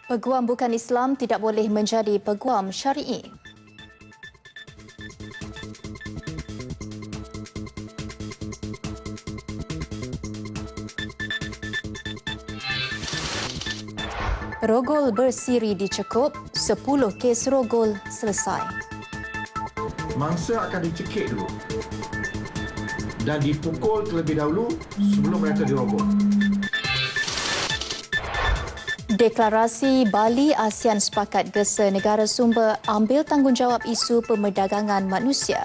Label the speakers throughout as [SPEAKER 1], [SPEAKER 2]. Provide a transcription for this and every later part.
[SPEAKER 1] Peguam bukan Islam tidak boleh menjadi peguam syar'i. Rogol bersiri dicekup, 10 kes rogol selesai.
[SPEAKER 2] Mangsa akan dicekik dulu dan dipukul terlebih dahulu sebelum mereka dirogol.
[SPEAKER 1] Deklarasi Bali ASEAN sepakat gesa negara sumber ambil tanggungjawab isu pemerdagangan manusia.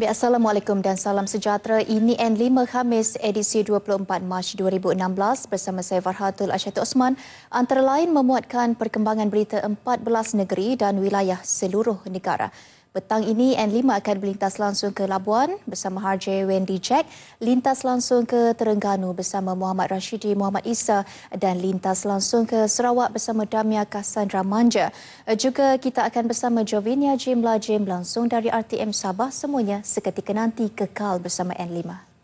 [SPEAKER 1] Assalamualaikum dan salam sejahtera. Ini N5 Khamis edisi 24 Mac 2016 bersama saya Farhatul Asyatu Osman. Antara lain memuatkan perkembangan berita 14 negeri dan wilayah seluruh negara. Petang ini N5 akan berlintas langsung ke Labuan bersama RJ Wendy Jack, lintas langsung ke Terengganu bersama Muhammad Rashidi Muhammad Isa dan lintas langsung ke Sarawak bersama Damia Cassandra Manja. Juga kita akan bersama Jovinia Jimla Jim langsung dari RTM Sabah. Semuanya seketika nanti kekal bersama N5.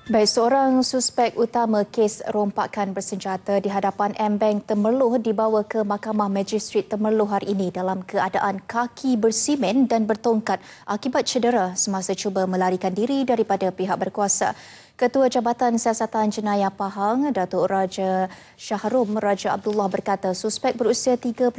[SPEAKER 1] Baik, seorang suspek utama kes rompakan bersenjata di hadapan M-Bank Temerloh dibawa ke Mahkamah Magistrate Temerloh hari ini dalam keadaan kaki bersimen dan bertongkat akibat cedera semasa cuba melarikan diri daripada pihak berkuasa. Ketua Jabatan Siasatan Jenayah Pahang, Datuk Raja Shahrum Raja Abdullah berkata suspek berusia 39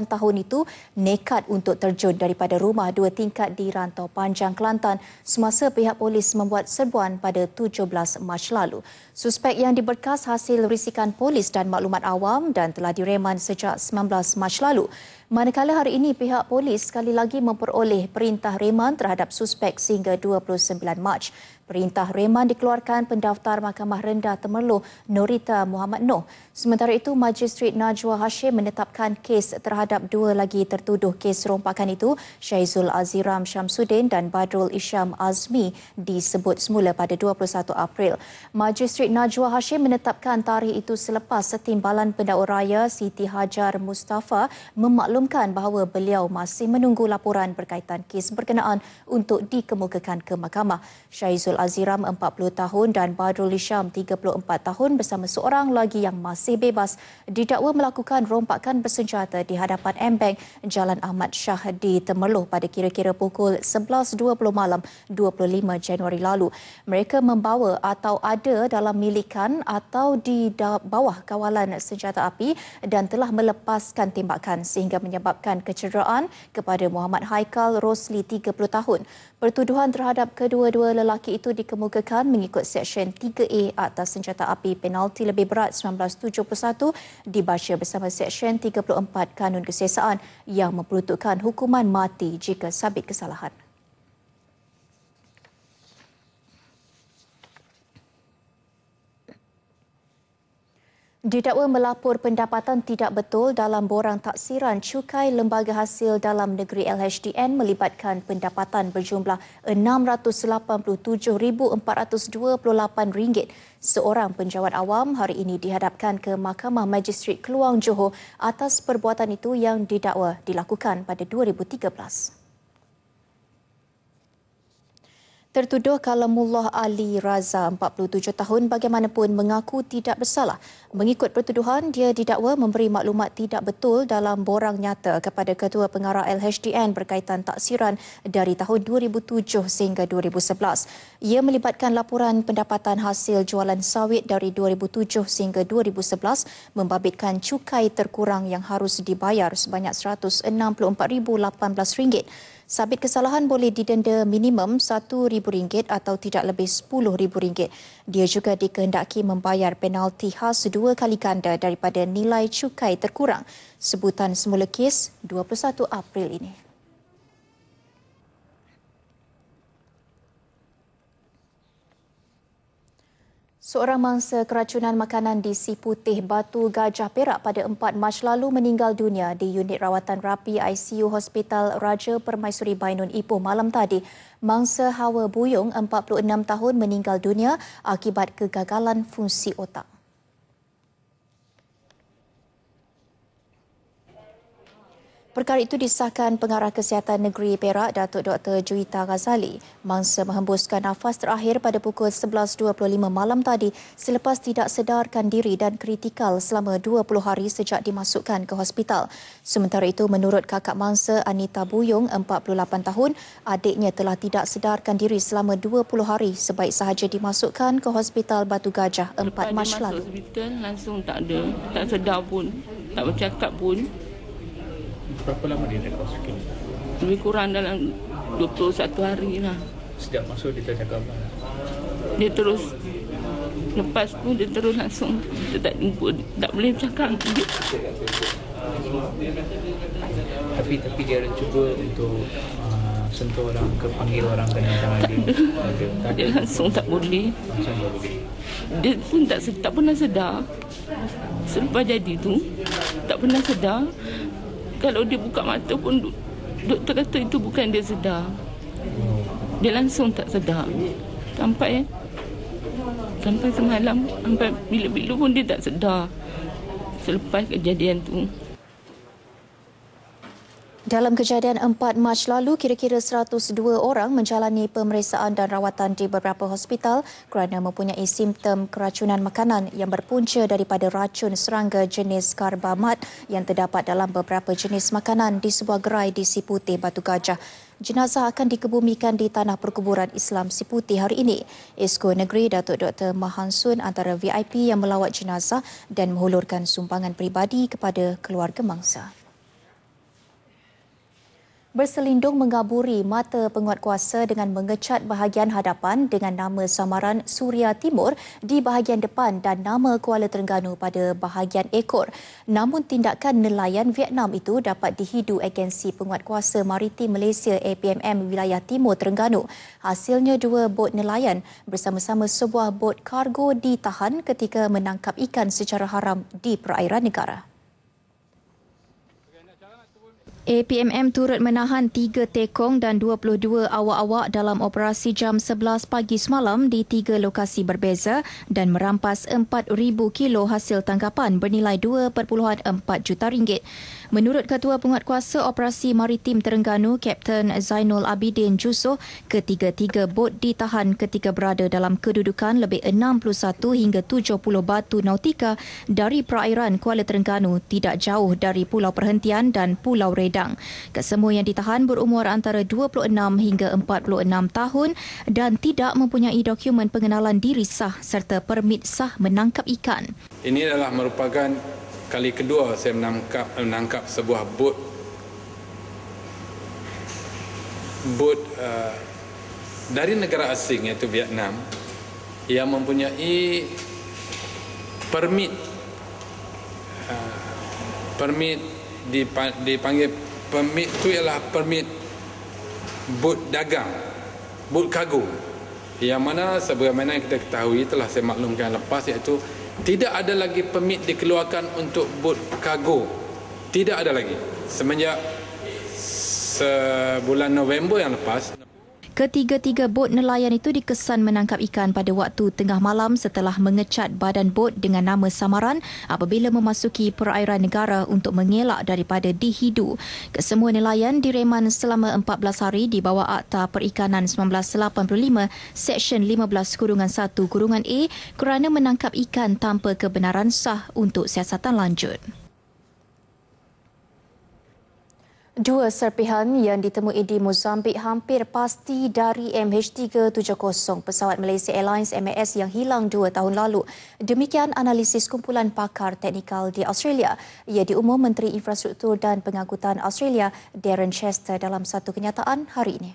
[SPEAKER 1] tahun itu nekat untuk terjun daripada rumah 2 tingkat di Rantau Panjang, Kelantan semasa pihak polis membuat serbuan pada 17 Mac lalu. Suspek yang diberkas hasil risikan polis dan maklumat awam dan telah direman sejak 19 Mac lalu. Manakala hari ini pihak polis sekali lagi memperoleh perintah reman terhadap suspek sehingga 29 Mac. Perintah reman dikeluarkan pendaftar Mahkamah Rendah Temerloh Norita Muhammad Noh. Sementara itu, Magistrate Najwa Hashim menetapkan kes terhadap 2 lagi tertuduh kes rompakan itu, Syaizul Aziram Syamsuddin dan Badrul Isham Azmi disebut semula pada 21 April. Magistrate Najwa Hashim menetapkan tarikh itu selepas Timbalan Pendakwa Raya Siti Hajar Mustafa memaklumkan bahawa beliau masih menunggu laporan berkaitan kes berkenaan untuk dikemukakan ke mahkamah. Syaizul Aziram 40 tahun dan Badrul Isham 34 tahun bersama seorang lagi yang masih bebas didakwa melakukan rompakan bersenjata di hadapan M-Bank Jalan Ahmad Shah di Temerloh pada kira-kira pukul 11.20 malam 25 Januari lalu. Mereka membawa atau ada dalam milikan atau di bawah kawalan senjata api dan telah melepaskan tembakan sehingga menyebabkan kecederaan kepada Muhammad Haikal Rosli 30 tahun. Pertuduhan terhadap kedua-dua lelaki itu dikemukakan mengikut Seksyen 3A Akta Senjata Api Penalti Lebih Berat 1971 dibaca bersama Seksyen 34 Kanun Kesiasaan yang memperuntukkan hukuman mati jika sabit kesalahan. Didakwa melapor pendapatan tidak betul dalam borang taksiran cukai Lembaga Hasil Dalam Negeri LHDN melibatkan pendapatan berjumlah RM687,428. Seorang penjawat awam hari ini dihadapkan ke Mahkamah Magistrate Keluang Johor atas perbuatan itu yang didakwa dilakukan pada 2013. Tertuduh Kalamullah Ali Raza, 47 tahun, bagaimanapun mengaku tidak bersalah. Mengikut pertuduhan, dia didakwa memberi maklumat tidak betul dalam borang nyata kepada Ketua Pengarah LHDN berkaitan taksiran dari tahun 2007 sehingga 2011. Ia melibatkan laporan pendapatan hasil jualan sawit dari 2007 sehingga 2011 membabitkan cukai terkurang yang harus dibayar sebanyak RM164,018. Sabit kesalahan boleh didenda minimum RM1,000 atau tidak lebih RM10,000. Dia juga dikehendaki membayar penalti khas 2 kali ganda daripada nilai cukai terkurang. Sebutan semula kes 21 April ini. Seorang mangsa keracunan makanan di Si Putih, Batu Gajah, Perak pada 4 Mac lalu meninggal dunia di unit rawatan rapi ICU Hospital Raja Permaisuri Bainun Ipoh malam tadi. Mangsa Hawa Buyung, 46 tahun, meninggal dunia akibat kegagalan fungsi otak. Perkara itu disahkan Pengarah Kesihatan Negeri Perak, Datuk Dr. Juwita Ghazali. Mangsa menghembuskan nafas terakhir pada pukul 11.25 malam tadi selepas tidak sedarkan diri dan kritikal selama 20 hari sejak dimasukkan ke hospital. Sementara itu, menurut kakak mangsa Anita Buyung, 48 tahun, adiknya telah tidak sedarkan diri selama 20 hari sebaik sahaja dimasukkan ke Hospital Batu Gajah 4 Mac lalu.
[SPEAKER 3] Lepas dia masuk hospital, langsung tak ada, tak sedar pun, tak bercakap pun.
[SPEAKER 4] Berapa lama dia dekat hospital?
[SPEAKER 3] Lebih kurang dalam 21 hari lah.
[SPEAKER 4] Sejak masuk dia tak cakap apa?
[SPEAKER 3] Dia terus, lepas pun dia terus langsung, dia tak boleh bercakap.
[SPEAKER 4] Tapi dia ada cuba untuk sentuh orang ke, panggil orang kena tangan dia.
[SPEAKER 3] Dia langsung tak boleh.
[SPEAKER 4] Langsung tak boleh.
[SPEAKER 3] Dia pun tak pernah sedar. Selepas jadi tu, tak pernah sedar. Kalau dia buka mata pun, doktor kata itu bukan dia sedar. Dia langsung tak sedar. Sampai semalam, sampai bila-bila pun dia tak sedar. Selepas kejadian tu.
[SPEAKER 1] Dalam kejadian 4 Mac lalu, kira-kira 102 orang menjalani pemeriksaan dan rawatan di beberapa hospital kerana mempunyai simptom keracunan makanan yang berpunca daripada racun serangga jenis karbamat yang terdapat dalam beberapa jenis makanan di sebuah gerai di Si Putih, Batu Gajah. Jenazah akan dikebumikan di Tanah Perkuburan Islam Si Putih hari ini. Esko Negeri Datuk Dr. Mahansun antara VIP yang melawat jenazah dan menghulurkan sumbangan peribadi kepada keluarga mangsa. Berselindung mengaburi mata penguatkuasa dengan mengecat bahagian hadapan dengan nama samaran Suria Timur di bahagian depan dan nama Kuala Terengganu pada bahagian ekor. Namun tindakan nelayan Vietnam itu dapat dihidu Agensi Penguatkuasa Maritim Malaysia APMM Wilayah Timur Terengganu. Hasilnya, 2 bot nelayan bersama-sama sebuah bot kargo ditahan ketika menangkap ikan secara haram di perairan negara. APMM turut menahan 3 tekong dan 22 awak-awak dalam operasi jam 11 pagi semalam di 3 lokasi berbeza dan merampas 4,000 kilo hasil tangkapan bernilai 2.4 juta ringgit. Menurut Ketua Penguatkuasa Operasi Maritim Terengganu, Kapten Zainul Abidin Jusoh, ketiga-tiga bot ditahan ketika berada dalam kedudukan lebih 61 hingga 70 batu nautika dari perairan Kuala Terengganu tidak jauh dari Pulau Perhentian dan Pulau Redang. Kesemua yang ditahan berumur antara 26 hingga 46 tahun dan tidak mempunyai dokumen pengenalan diri sah serta permit sah menangkap ikan.
[SPEAKER 5] Ini adalah merupakan kali kedua saya menangkap sebuah bot dari negara asing iaitu Vietnam yang mempunyai permit dipanggil permit itu ialah permit bot dagang, bot kargo, yang mana sebagaimana kita ketahui telah saya maklumkan lepas iaitu tidak ada lagi permit dikeluarkan untuk bot kargo. Tidak ada lagi. Semenjak sebulan November yang lepas.
[SPEAKER 1] Ketiga-tiga bot nelayan itu dikesan menangkap ikan pada waktu tengah malam setelah mengecat badan bot dengan nama samaran apabila memasuki perairan negara untuk mengelak daripada dihidu. Kesemua nelayan direman selama 14 hari di bawah Akta Perikanan 1985 Seksyen 15-1-A kerana menangkap ikan tanpa kebenaran sah untuk siasatan lanjut. 2 serpihan yang ditemui di Mozambik hampir pasti dari MH370 pesawat Malaysia Airlines MAS yang hilang 2 tahun lalu. Demikian analisis kumpulan pakar teknikal di Australia. Ia diumum Menteri Infrastruktur dan Pengangkutan Australia Darren Chester dalam satu kenyataan hari ini.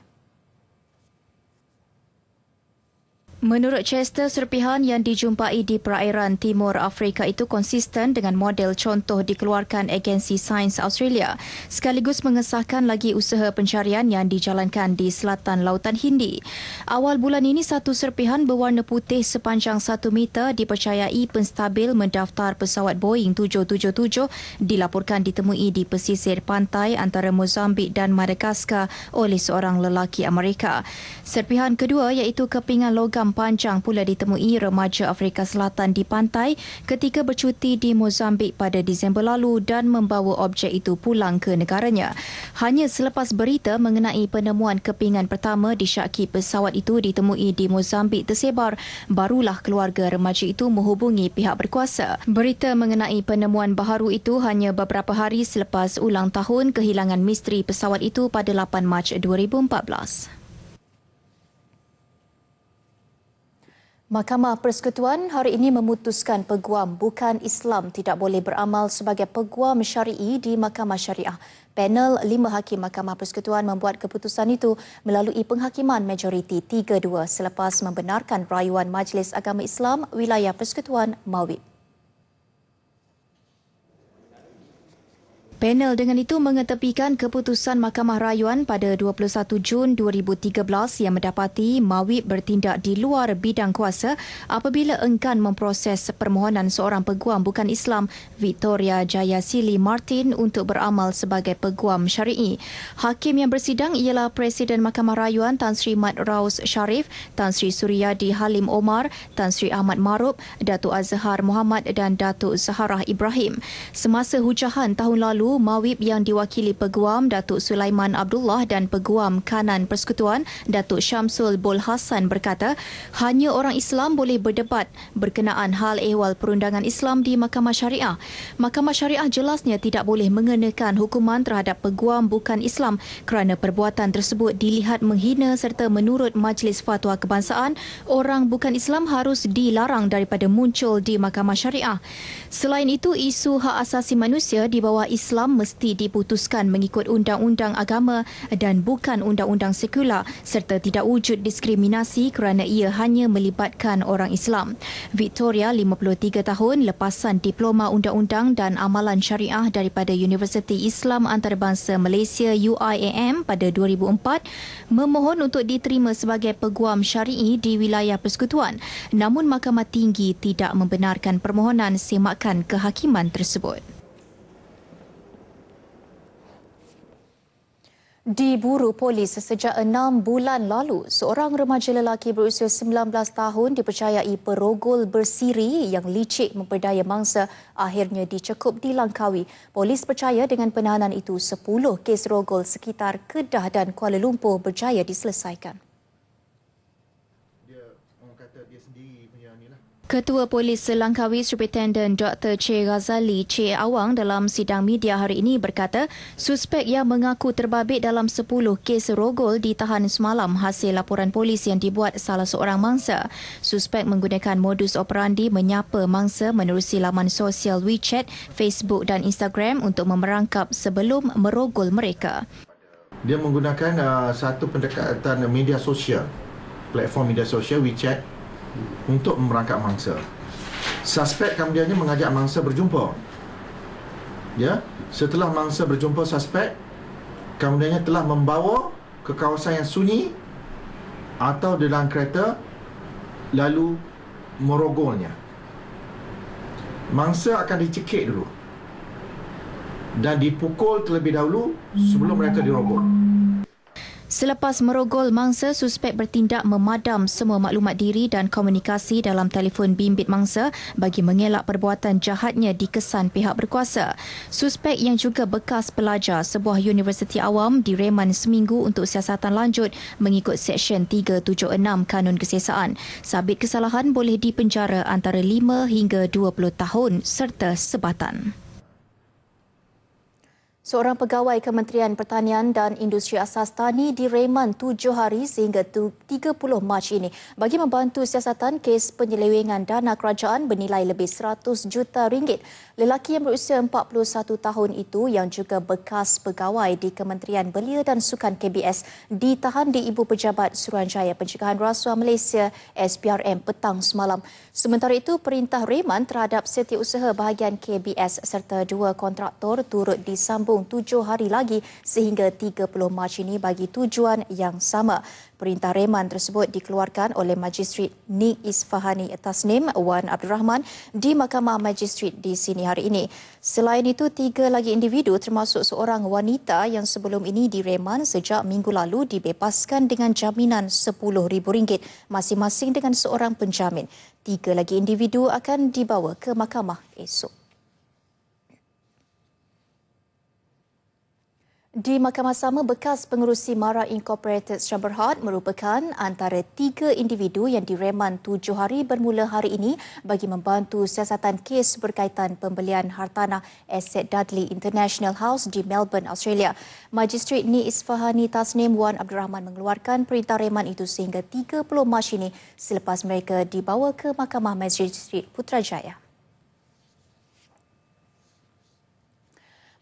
[SPEAKER 1] Menurut Chester, serpihan yang dijumpai di perairan Timur Afrika itu konsisten dengan model contoh dikeluarkan Agensi Sains Australia, sekaligus mengesahkan lagi usaha pencarian yang dijalankan di selatan Lautan Hindi. Awal bulan ini, satu serpihan berwarna putih sepanjang 1 meter dipercayai penstabil mendaftar pesawat Boeing 777 dilaporkan ditemui di pesisir pantai antara Mozambik dan Madagaskar oleh seorang lelaki Amerika. Serpihan kedua iaitu kepingan logam panjang pula ditemui remaja Afrika Selatan di pantai ketika bercuti di Mozambik pada Disember lalu dan membawa objek itu pulang ke negaranya. Hanya selepas berita mengenai penemuan kepingan pertama disyaki pesawat itu ditemui di Mozambik tersebar, barulah keluarga remaja itu menghubungi pihak berkuasa. Berita mengenai penemuan baharu itu hanya beberapa hari selepas ulang tahun kehilangan misteri pesawat itu pada 8 Mac 2014. Mahkamah Persekutuan hari ini memutuskan peguam bukan Islam tidak boleh beramal sebagai peguam syar'i di Mahkamah Syariah. Panel 5 hakim Mahkamah Persekutuan membuat keputusan itu melalui penghakiman majoriti 3-2 selepas membenarkan rayuan Majlis Agama Islam Wilayah Persekutuan Mawib. Panel dengan itu mengetepikan keputusan Mahkamah Rayuan pada 21 Jun 2013 yang mendapati Mawib bertindak di luar bidang kuasa apabila enggan memproses permohonan seorang peguam bukan Islam, Victoria Jayasili Martin, untuk beramal sebagai peguam syar'i. Hakim yang bersidang ialah Presiden Mahkamah Rayuan Tan Sri Mat Raus Sharif, Tan Sri Suryadi Halim Omar, Tan Sri Ahmad Marub, Datuk Azhar Muhammad dan Datuk Zaharah Ibrahim. Semasa hujahan tahun lalu, Mawib yang diwakili Peguam Datuk Sulaiman Abdullah dan Peguam Kanan Persekutuan Datuk Syamsul Bol Hassan berkata hanya orang Islam boleh berdebat berkenaan hal ehwal perundangan Islam di Mahkamah Syariah. Mahkamah Syariah jelasnya tidak boleh mengenakan hukuman terhadap peguam bukan Islam kerana perbuatan tersebut dilihat menghina serta menurut Majlis Fatwa Kebangsaan, orang bukan Islam harus dilarang daripada muncul di Mahkamah Syariah. Selain itu, isu hak asasi manusia di bawah Islam mesti diputuskan mengikut undang-undang agama dan bukan undang-undang sekular serta tidak wujud diskriminasi kerana ia hanya melibatkan orang Islam. Victoria, 53 tahun, lepasan Diploma Undang-Undang dan Amalan Syariah daripada Universiti Islam Antarabangsa Malaysia UIAM pada 2004, memohon untuk diterima sebagai peguam syar'i di wilayah persekutuan. Namun Mahkamah Tinggi tidak membenarkan permohonan semakan kehakiman tersebut. Diburu polis sejak 6 bulan lalu, seorang remaja lelaki berusia 19 tahun dipercayai perogol bersiri yang licik memperdaya mangsa akhirnya dicekup di Langkawi. Polis percaya dengan penahanan itu 10 kes rogol sekitar Kedah dan Kuala Lumpur berjaya diselesaikan. Ketua Polis Langkawi Superintendent Dr. Che Ghazali Che Awang dalam sidang media hari ini berkata suspek yang mengaku terbabit dalam 10 kes rogol ditahan semalam hasil laporan polis yang dibuat salah seorang mangsa. Suspek menggunakan modus operandi menyapa mangsa menerusi laman sosial WeChat, Facebook dan Instagram untuk memerangkap sebelum merogol mereka.
[SPEAKER 2] Dia menggunakan satu pendekatan media sosial, platform media sosial WeChat untuk merangkap mangsa. Suspek kemudiannya mengajak mangsa berjumpa. Ya, setelah mangsa berjumpa suspek, kemudiannya telah membawa ke kawasan yang sunyi atau dalam kereta lalu merogolnya. Mangsa akan dicekik dulu dan dipukul terlebih dahulu sebelum mereka dirogol.
[SPEAKER 1] Selepas merogol mangsa, suspek bertindak memadam semua maklumat diri dan komunikasi dalam telefon bimbit mangsa bagi mengelak perbuatan jahatnya dikesan pihak berkuasa. Suspek yang juga bekas pelajar sebuah universiti awam direman seminggu untuk siasatan lanjut mengikut Seksyen 376 Kanun Kesiasaan. Sabit kesalahan boleh dipenjara antara 5 hingga 20 tahun serta sebatan. Seorang pegawai Kementerian Pertanian dan Industri Asas Tani direman 7 hari sehingga 30 Mac ini bagi membantu siasatan kes penyelewengan dana kerajaan bernilai lebih 100 juta ringgit. Lelaki yang berusia 41 tahun itu yang juga bekas pegawai di Kementerian Belia dan Sukan KBS ditahan di Ibu Pejabat Suruhanjaya Pencegahan Rasuah Malaysia SPRM petang semalam. Sementara itu, perintah reman terhadap setiausaha bahagian KBS serta 2 kontraktor turut disambung 7 hari lagi sehingga 30 Mac ini bagi tujuan yang sama. Perintah reman tersebut dikeluarkan oleh Majistret Nik Isfahani Tasnim Wan Abdul Rahman di Mahkamah Majistret di sini hari ini. Selain itu, 3 lagi individu termasuk seorang wanita yang sebelum ini direman sejak minggu lalu dibebaskan dengan jaminan RM10,000 masing-masing dengan seorang penjamin. 3 lagi individu akan dibawa ke mahkamah esok. Di mahkamah sama, bekas pengerusi Mara Incorporated Berhad merupakan antara 3 individu yang direman 7 hari bermula hari ini bagi membantu siasatan kes berkaitan pembelian hartanah aset Dudley International House di Melbourne, Australia. Majistret Ni Isfahani Tasnim Wan Abdul Rahman mengeluarkan perintah reman itu sehingga 30 Mac ini selepas mereka dibawa ke Mahkamah Majistret Putrajaya.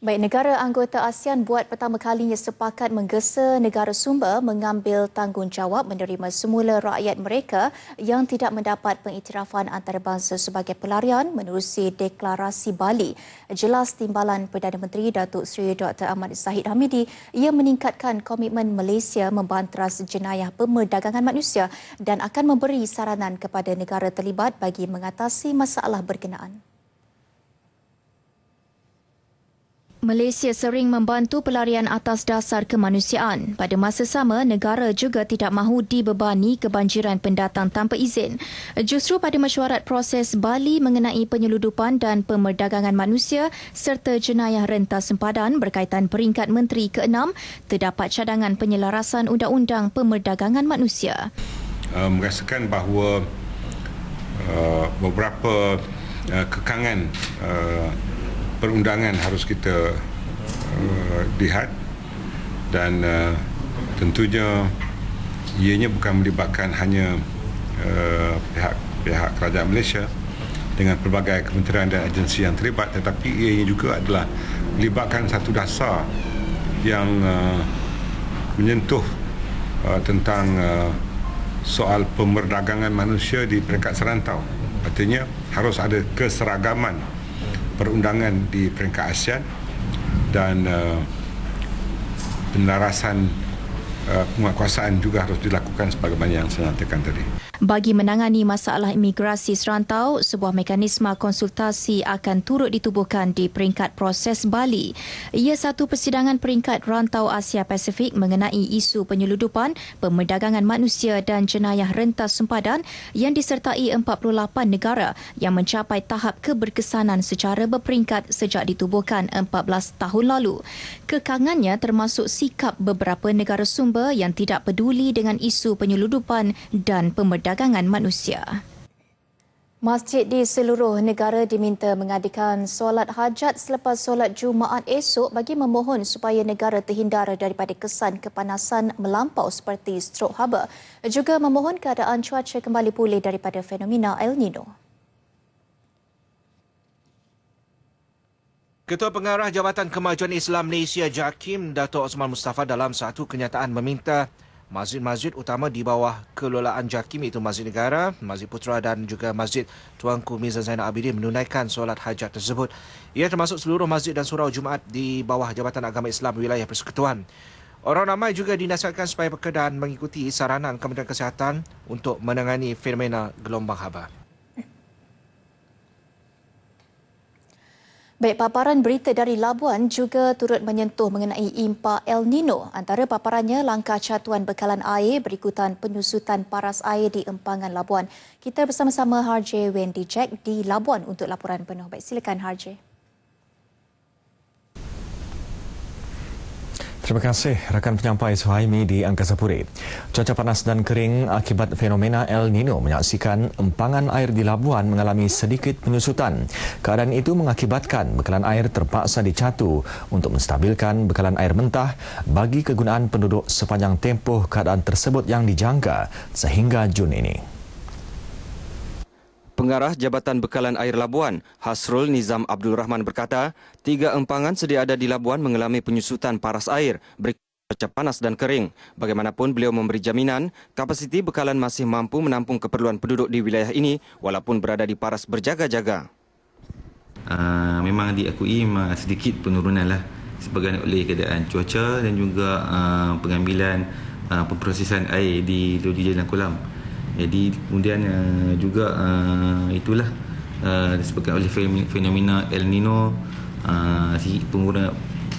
[SPEAKER 1] Baik, negara anggota ASEAN buat pertama kalinya sepakat menggesa negara sumber mengambil tanggungjawab menerima semula rakyat mereka yang tidak mendapat pengiktirafan antarabangsa sebagai pelarian menerusi deklarasi Bali. Jelas timbalan Perdana Menteri Datuk Seri Dr. Ahmad Zahid Hamidi ia meningkatkan komitmen Malaysia membanteras jenayah pemerdagangan manusia dan akan memberi saranan kepada negara terlibat bagi mengatasi masalah berkenaan. Malaysia sering membantu pelarian atas dasar kemanusiaan. Pada masa sama, negara juga tidak mahu dibebani kebanjiran pendatang tanpa izin. Justru pada mesyuarat proses Bali mengenai penyeludupan dan pemerdagangan manusia serta jenayah rentas sempadan berkaitan peringkat Menteri ke-6, terdapat cadangan penyelarasan undang-undang pemerdagangan manusia.
[SPEAKER 6] Merasakan bahawa beberapa kekangan perundangan harus kita lihat dan tentunya ianya bukan melibatkan hanya pihak kerajaan Malaysia dengan pelbagai kementerian dan agensi yang terlibat, tetapi ianya juga adalah melibatkan satu dasar yang menyentuh tentang soal pemerdagangan manusia di peringkat serantau. Artinya harus ada keseragaman perundangan di peringkat ASEAN dan penelarasan penguatkuasaan juga harus dilakukan sebagaimana yang saya nyatakan tadi.
[SPEAKER 1] Bagi menangani masalah imigrasi serantau, sebuah mekanisme konsultasi akan turut ditubuhkan di peringkat proses Bali. Ia satu persidangan peringkat rantau Asia Pasifik mengenai isu penyeludupan, pemerdagangan manusia dan jenayah rentas sempadan yang disertai 48 negara yang mencapai tahap keberkesanan secara berperingkat sejak ditubuhkan 14 tahun lalu. Kekangannya termasuk sikap beberapa negara sumber yang tidak peduli dengan isu penyeludupan dan pemerdagangan manusia. Masjid di seluruh negara diminta mengadakan solat hajat selepas solat Jumaat esok bagi memohon supaya negara terhindar daripada kesan kepanasan melampau seperti strok haba. Juga memohon keadaan cuaca kembali pulih daripada fenomena El Nino.
[SPEAKER 7] Ketua Pengarah Jabatan Kemajuan Islam Malaysia JAKIM, Dato' Osman Mustafa dalam satu kenyataan meminta masjid-masjid utama di bawah kelolaan JAKIM iaitu Masjid Negara, Masjid Putra dan juga Masjid Tuanku Mizan Zainal Abidin menunaikan solat hajat tersebut. Ia termasuk seluruh masjid dan surau Jumaat di bawah Jabatan Agama Islam Wilayah Persekutuan. Orang ramai juga dinasihatkan supaya berkenan mengikuti saranan Kementerian Kesihatan untuk menangani fenomena gelombang haba. Baik, paparan berita dari Labuan juga turut menyentuh mengenai impak El Nino. Antara paparannya langkah catuan bekalan air berikutan penyusutan paras air di empangan Labuan. Kita bersama-sama Harjay Wendy Jack di Labuan untuk laporan penuh. Baik, silakan Harjay.
[SPEAKER 8] Terima kasih rakan penyampai Suhaimi di Angkasa Puri. Cuaca panas dan kering akibat fenomena El Nino menyaksikan empangan air di Labuan mengalami sedikit penyusutan. Keadaan itu mengakibatkan bekalan air terpaksa dicatu untuk menstabilkan bekalan air mentah bagi kegunaan penduduk sepanjang tempoh keadaan tersebut yang dijangka sehingga Jun ini.
[SPEAKER 9] Pengarah Jabatan Bekalan Air Labuan, Hasrul Nizam Abdul Rahman berkata, 3 empangan sedia ada di Labuan mengalami penyusutan paras air berikut cuaca panas dan kering. Bagaimanapun beliau memberi jaminan, kapasiti bekalan masih mampu menampung keperluan penduduk di wilayah ini walaupun berada di paras berjaga-jaga.
[SPEAKER 10] Memang diakui sedikit penurunan lah sebabkan oleh keadaan cuaca dan juga pengambilan pemprosesan air di jalan kolam. Jadi kemudian juga itulah disebabkan oleh fenomena El Nino,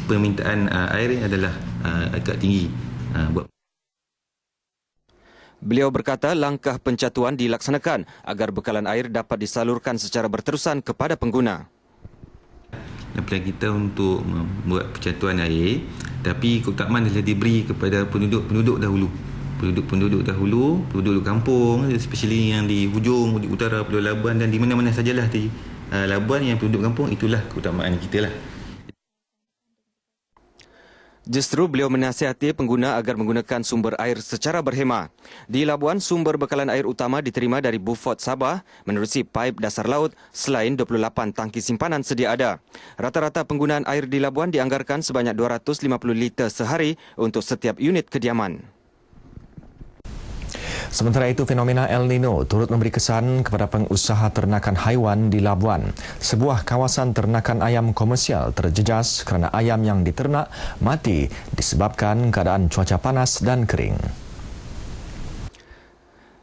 [SPEAKER 10] permintaan air adalah agak tinggi.
[SPEAKER 9] Beliau berkata langkah pencatuan dilaksanakan agar bekalan air dapat disalurkan secara berterusan kepada pengguna.
[SPEAKER 10] Plan kita untuk membuat pencatuan air, tapi keutamaan adalah diberi kepada penduduk dahulu. Penduduk kampung, especially yang di hujung utara Pulau Labuan dan di mana-mana sajalah di Labuan yang penduduk kampung, itulah keutamaan kita lah.
[SPEAKER 9] Justru beliau menasihati pengguna agar menggunakan sumber air secara berhemah. Di Labuan, sumber bekalan air utama diterima dari Beaufort Sabah menerusi paip dasar laut selain 28 tangki simpanan sedia ada. Rata-rata penggunaan air di Labuan dianggarkan sebanyak 250 liter sehari untuk setiap unit kediaman.
[SPEAKER 8] Sementara itu, fenomena El Nino turut memberi kesan kepada pengusaha ternakan haiwan di Labuan. Sebuah kawasan ternakan ayam komersial terjejas kerana ayam yang diternak mati disebabkan keadaan cuaca panas dan kering.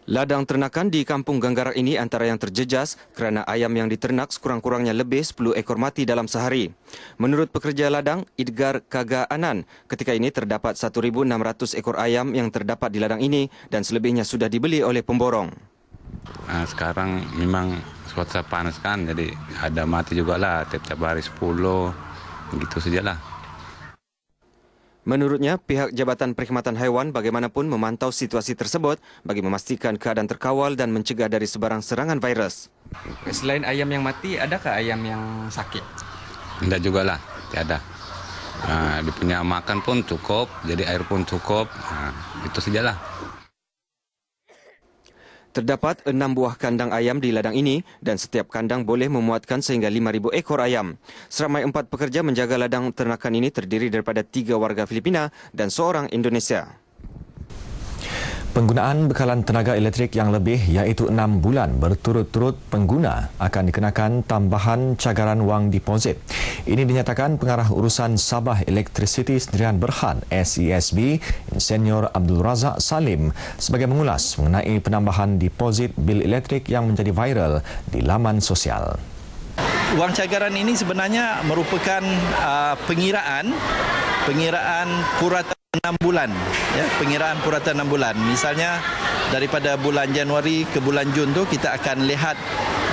[SPEAKER 9] Ladang ternakan di Kampung Ganggarak ini antara yang terjejas kerana ayam yang diternak sekurang-kurangnya lebih 10 ekor mati dalam sehari. Menurut pekerja ladang, Idgar Kaga Anan, ketika ini terdapat 1,600 ekor ayam yang terdapat di ladang ini dan selebihnya sudah dibeli oleh pemborong.
[SPEAKER 11] Sekarang memang cuaca panas kan, jadi ada mati juga lah, tiap-tiap hari 10, begitu sajalah.
[SPEAKER 9] Menurutnya, pihak Jabatan Perkhidmatan Haiwan bagaimanapun memantau situasi tersebut bagi memastikan keadaan terkawal dan mencegah dari sebarang serangan virus.
[SPEAKER 12] Selain ayam yang mati, adakah ayam yang sakit?
[SPEAKER 11] Tidak juga lah, tiada. Dia punya makan pun cukup, jadi air pun cukup, itu sajalah.
[SPEAKER 9] Terdapat 6 buah kandang ayam di ladang ini dan setiap kandang boleh memuatkan sehingga 5,000 ekor ayam. Seramai 4 pekerja menjaga ladang ternakan ini terdiri daripada 3 warga Filipina dan seorang Indonesia.
[SPEAKER 8] Penggunaan bekalan tenaga elektrik yang lebih iaitu 6 bulan berturut-turut pengguna akan dikenakan tambahan cagaran wang deposit. Ini dinyatakan Pengarah Urusan Sabah Electricity Sdn Berhad SESB Insinyur Abdul Razak Salim sebagai mengulas mengenai penambahan deposit bil elektrik yang menjadi viral di laman sosial.
[SPEAKER 13] Wang cagaran ini sebenarnya merupakan pengiraan purata 6 bulan, ya, pengiraan purata 6 bulan. Misalnya daripada bulan Januari ke bulan Jun tu kita akan lihat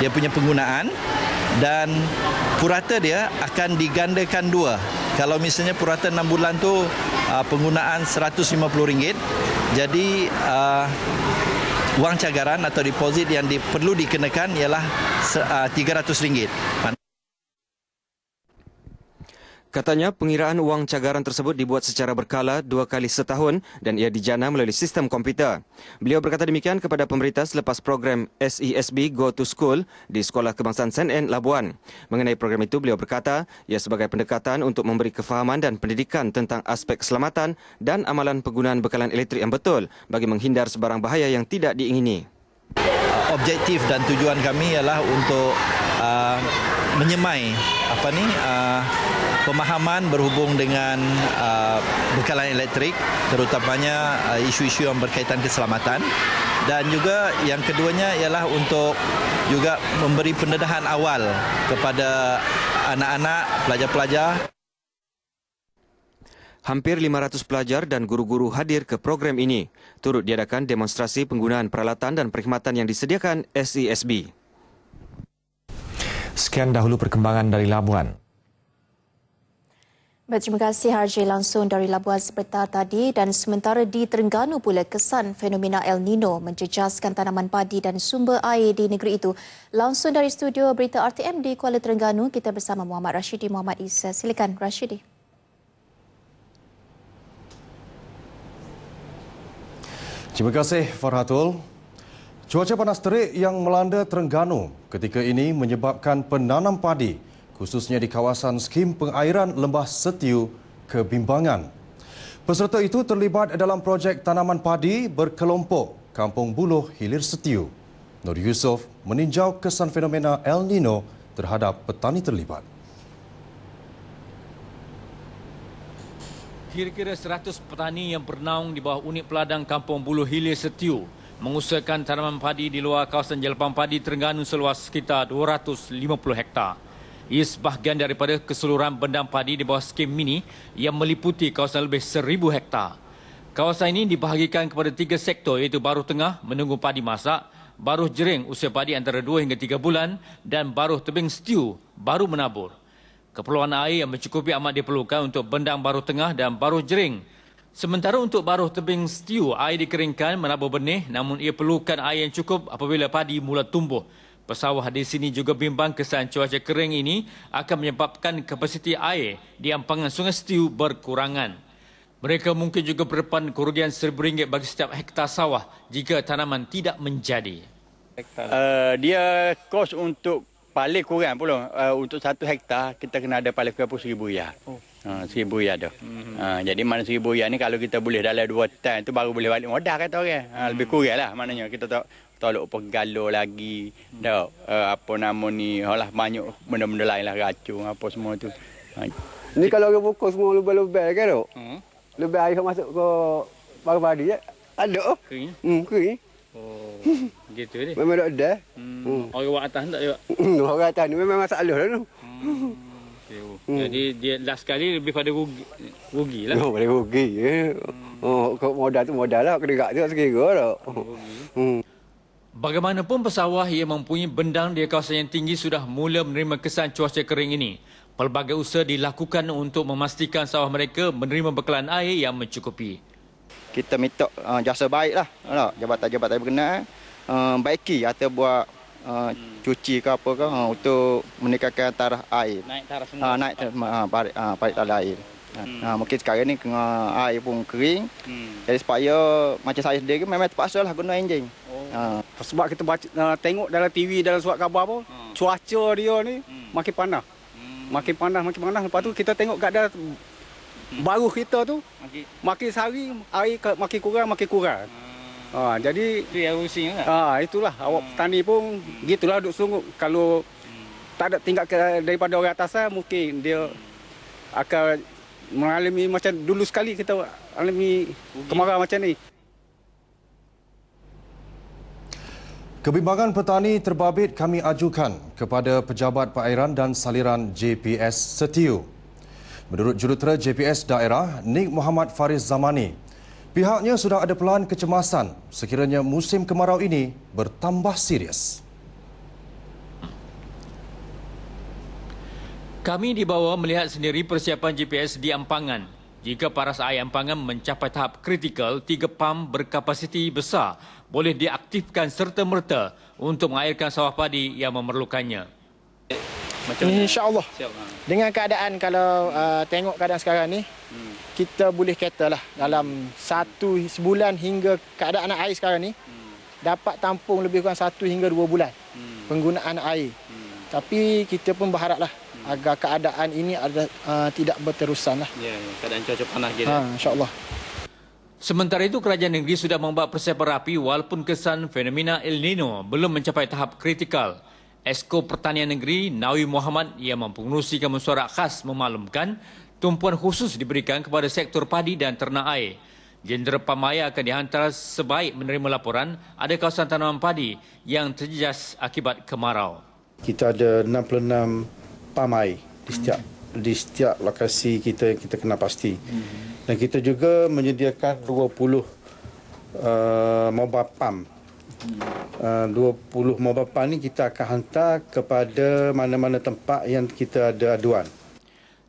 [SPEAKER 13] dia punya penggunaan dan purata dia akan digandakan 2. Kalau misalnya purata 6 bulan tu penggunaan RM150, jadi wang cagaran atau deposit yang perlu dikenakan ialah RM300.
[SPEAKER 9] Katanya pengiraan wang cagaran tersebut dibuat secara berkala 2 kali setahun dan ia dijana melalui sistem komputer. Beliau berkata demikian kepada pemberita selepas program SESB Go to School di Sekolah Kebangsaan SNN Labuan. Mengenai program itu, beliau berkata ia sebagai pendekatan untuk memberi kefahaman dan pendidikan tentang aspek keselamatan dan amalan penggunaan bekalan elektrik yang betul bagi menghindar sebarang bahaya yang tidak diingini.
[SPEAKER 13] Objektif dan tujuan kami ialah untuk menyemai pemahaman berhubung dengan bekalan elektrik, terutamanya isu-isu yang berkaitan keselamatan, dan juga yang keduanya ialah untuk juga memberi pendedahan awal kepada anak-anak, pelajar-pelajar.
[SPEAKER 9] Hampir 500 pelajar dan guru-guru hadir ke program ini. Turut diadakan demonstrasi penggunaan peralatan dan perkhidmatan yang disediakan SESB.
[SPEAKER 8] Sekian dahulu perkembangan dari Labuan.
[SPEAKER 1] Baik, terima kasih Harjay langsung dari Labuan Sepertar tadi. Dan sementara di Terengganu pula, kesan fenomena El Nino menjejaskan tanaman padi dan sumber air di negeri itu. Langsung dari studio berita RTM di Kuala Terengganu, kita bersama Muhammad Rashidi Muhammad Isa. Silakan Rashidi.
[SPEAKER 14] Terima kasih Farhatul. Cuaca panas terik yang melanda Terengganu ketika ini menyebabkan penanam padi khususnya di kawasan skim pengairan Lembah Setiu kebimbangan. Peserta itu terlibat dalam projek tanaman padi berkelompok Kampung Buluh Hilir Setiu. Nur Yusof meninjau kesan fenomena El Nino terhadap petani terlibat.
[SPEAKER 15] Kira-kira 100 petani yang bernaung di bawah unit peladang Kampung Buluh Hilir Setiu mengusahakan tanaman padi di luar kawasan Jelapang Padi Terengganu seluas sekitar 250 hektar. Ia sebahagian daripada keseluruhan bendang padi di bawah skim mini yang meliputi kawasan lebih 1,000 hektar. Kawasan ini dibahagikan kepada 3 sektor iaitu baruh tengah menunggu padi masak, baruh jering usia padi antara 2 hingga 3 bulan dan baruh tebing stew baru menabur. Keperluan air yang mencukupi amat diperlukan untuk bendang baruh tengah dan baruh jering. Sementara untuk baruh tebing stew, air dikeringkan menabur benih namun ia perlukan air yang cukup apabila padi mula tumbuh. Pesawah di sini juga bimbang kesan cuaca kering ini akan menyebabkan kapasiti air di ampangan Sungai Setiu berkurangan. Mereka mungkin juga berdepan kerugian RM1,000 bagi setiap hektar sawah jika tanaman tidak menjadi.
[SPEAKER 16] Dia kos untuk paling kurang pula. Untuk 1 hektar kita kena ada paling kurang RM1,000. RM1,000 tu. Jadi mana RM1,000 ni kalau kita boleh dalam 2 tan tu baru boleh balik modal kata orang. Lebih kurang lah maknanya kita tak tolok penggalo lagi dah apa nama ni alah banyak benda-benda lain lah racun apa semua tu.
[SPEAKER 17] Ni kalau orang pukul semua lebih-lebih kan tu. Lebih air masuk ke baru padi je. Ada.
[SPEAKER 15] Kering.
[SPEAKER 17] Kering.
[SPEAKER 15] Oh, gitu dia.
[SPEAKER 17] Memang ada.
[SPEAKER 15] Orang buat atas tak juga.
[SPEAKER 17] Orang atas ni memang masalah dah tu.
[SPEAKER 15] Jadi dia last kali lebih pada rugi lah.
[SPEAKER 17] Oh, boleh rugi. Modal tu modal lah. Kena tu sekira dah.
[SPEAKER 15] Bagaimanapun pesawah yang mempunyai bendang di kawasan yang tinggi sudah mula menerima kesan cuaca kering ini. Pelbagai usaha dilakukan untuk memastikan sawah mereka menerima bekalan air yang mencukupi.
[SPEAKER 18] Kita minta jasa baik lah. Jabatan-jabatan berkenaan baiki atau buat cuci ke apa ke untuk meningkatkan taraf air.
[SPEAKER 15] Naik taraf semua.
[SPEAKER 18] Naik parit taraf air. Mungkin sekarang ni kena air pun kering. Jadi supaya macam saya sendiri memang terpaksa lah guna enjin.
[SPEAKER 17] Sebab kita tengok dalam TV, dalam surat khabar apa, cuaca dia ni makin panas. Makin panas. Lepas tu kita tengok keadaan baruh kita tu makin sehari air makin kurang. Jadi
[SPEAKER 15] itu yang rusing kan?
[SPEAKER 17] Itulah awak petani pun gitulah duk sungguh. Kalau tak ada tingkat daripada orang atasan mungkin dia akan mengalami macam dulu sekali kita alami kemarau macam ni.
[SPEAKER 14] Kebimbangan petani terbabit kami ajukan kepada Pejabat Perairan dan Saliran JPS Setiu. Menurut Jurutera JPS Daerah, Nik Muhammad Faris Zamani, pihaknya sudah ada pelan kecemasan sekiranya musim kemarau ini bertambah serius.
[SPEAKER 15] Kami di bawah melihat sendiri persiapan JPS di Ampangan. Jika paras air Ampangan mencapai tahap kritikal, 3 pam berkapasiti besar boleh diaktifkan serta-merta untuk mengairkan sawah padi yang memerlukannya.
[SPEAKER 19] InsyaAllah. Dengan keadaan kalau tengok keadaan sekarang ni, kita boleh katalah dalam sebulan hingga keadaan air sekarang ni dapat tampung lebih kurang 1 hingga 2 bulan penggunaan air. Tapi kita pun berharaplah agar keadaan ini tidak berterusan lah.
[SPEAKER 15] Ya, keadaan cuaca panas gitu.
[SPEAKER 19] InsyaAllah.
[SPEAKER 15] Sementara itu, kerajaan negeri sudah membuat persiapan rapi walaupun kesan fenomena El Nino belum mencapai tahap kritikal. Esko Pertanian Negeri Nawi Muhammad yang mempengerusikan mesyuarat khas memaklumkan tumpuan khusus diberikan kepada sektor padi dan ternak air. Jentera Pamaya akan dihantar sebaik menerima laporan ada kawasan tanaman padi yang terjejas akibat kemarau.
[SPEAKER 20] Kita ada 66 pam air di setiap lokasi kita yang kita kena pasti. Dan kita juga menyediakan 20 mobile pam. 20 mobile pam ni kita akan hantar kepada mana-mana tempat yang kita ada aduan.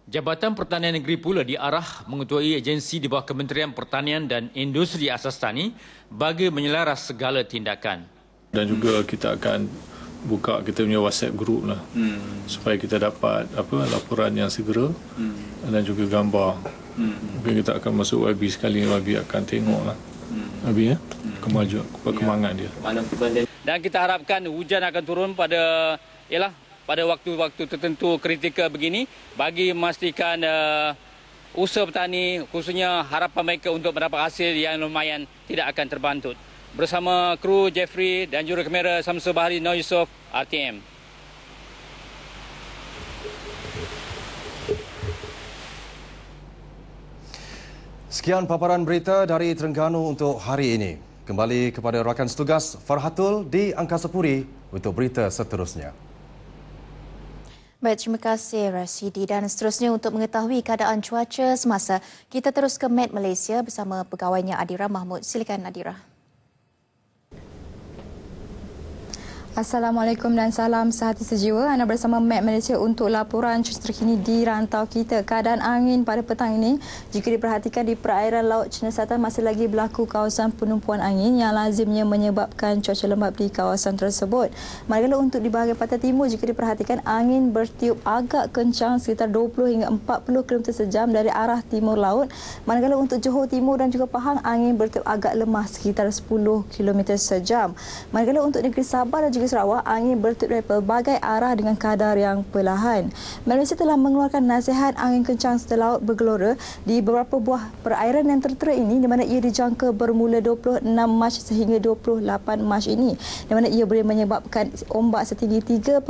[SPEAKER 15] Jabatan Pertanian Negeri pula diarah mengetuai agensi di bawah Kementerian Pertanian dan Industri Asas Tani bagi menyelaras segala tindakan.
[SPEAKER 21] Dan juga kita akan buka kita punya WhatsApp group lah supaya kita dapat laporan yang segera dan juga gambar. Mungkin kita akan masuk YB sekali, YB akan tengok lah YB kemajuan perkembangan dia.
[SPEAKER 15] Dan kita harapkan hujan akan turun pada waktu-waktu tertentu kritikal begini bagi memastikan usaha petani khususnya harapan mereka untuk mendapat hasil yang lumayan tidak akan terbantut. Bersama kru Jeffrey dan jurukamera Samsul Bahari Noor Yusof, RTM.
[SPEAKER 14] Sekian paparan berita dari Terengganu untuk hari ini. Kembali kepada rakan setugas Farhatul di Angkasa Puri untuk berita seterusnya.
[SPEAKER 1] Baik, terima kasih Rasidi. Dan seterusnya untuk mengetahui keadaan cuaca semasa, kita terus ke Met Malaysia bersama pegawainya Adira Mahmud. Silakan Adira.
[SPEAKER 22] Assalamualaikum dan salam sehati sejiwa. Anda bersama Met Malaysia untuk laporan cuaca terkini di rantau kita. Keadaan angin pada petang ini, jika diperhatikan di perairan Laut Cina Selatan masih lagi berlaku kawasan penumpuan angin yang lazimnya menyebabkan cuaca lembap di kawasan tersebut. Manakala untuk di bahagian pantai timur, jika diperhatikan angin bertiup agak kencang sekitar 20 hingga 40 km sejam dari arah timur laut. Manakala untuk Johor Timur dan juga Pahang, angin bertiup agak lemah sekitar 10 km sejam. Manakala untuk negeri Sabah dan juga Sarawak, angin bertiup dari pelbagai arah dengan kadar yang perlahan. Malaysia telah mengeluarkan nasihat angin kencang serta laut bergelora di beberapa buah perairan yang tertera ini, di mana ia dijangka bermula 26 Mac sehingga 28 Mac ini, di mana ia boleh menyebabkan ombak setinggi 3.5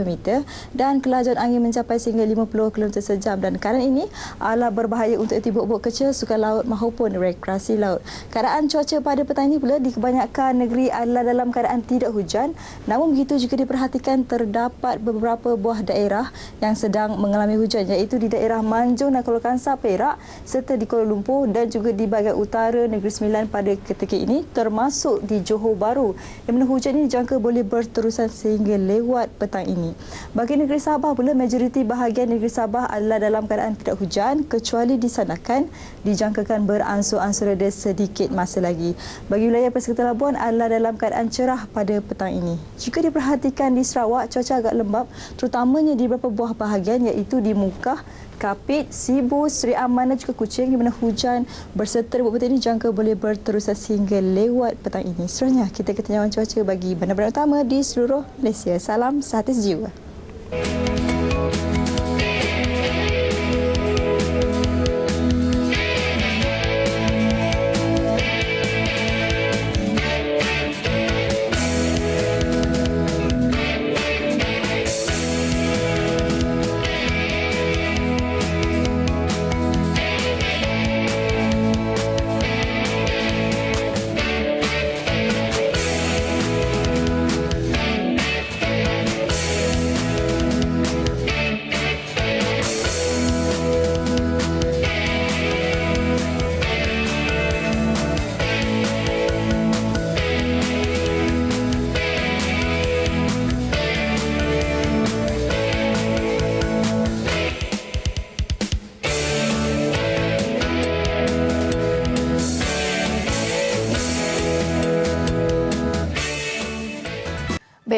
[SPEAKER 22] meter dan kelajuan angin mencapai sehingga 50 km sejam. Dan keadaan ini adalah berbahaya untuk aktiviti kecil, sukan laut maupun rekreasi laut. Keadaan cuaca pada petang ini pula di kebanyakan negeri adalah dalam keadaan tidak hujan. Namun begitu, jika diperhatikan terdapat beberapa buah daerah yang sedang mengalami hujan, iaitu di daerah Manjung dan Kolokansa, Perak serta di Kuala Lumpur dan juga di bahagian utara Negeri Sembilan pada ketika ini, termasuk di Johor Bahru, di mana hujan ini dijangka boleh berterusan sehingga lewat petang ini. Bagi negeri Sabah pula, majoriti bahagian negeri Sabah adalah dalam keadaan tidak hujan kecuali di Sandakan dijangkakan beransur-ansur reda sedikit masa lagi. Bagi wilayah Persekitaran Labuan adalah dalam keadaan cerah pada petang ini. Jika diperhatikan di Sarawak, cuaca agak lembap terutamanya di beberapa buah bahagian iaitu di Mukah, Kapit, Sibu, Seri Aman dan juga Kuching, di mana hujan berserta rebut petang ini jangka boleh berterusan sehingga lewat petang ini. Seterusnya, kita ke tinjauan cuaca bagi bandar-bandar utama di seluruh Malaysia. Salam sehati sejiwa.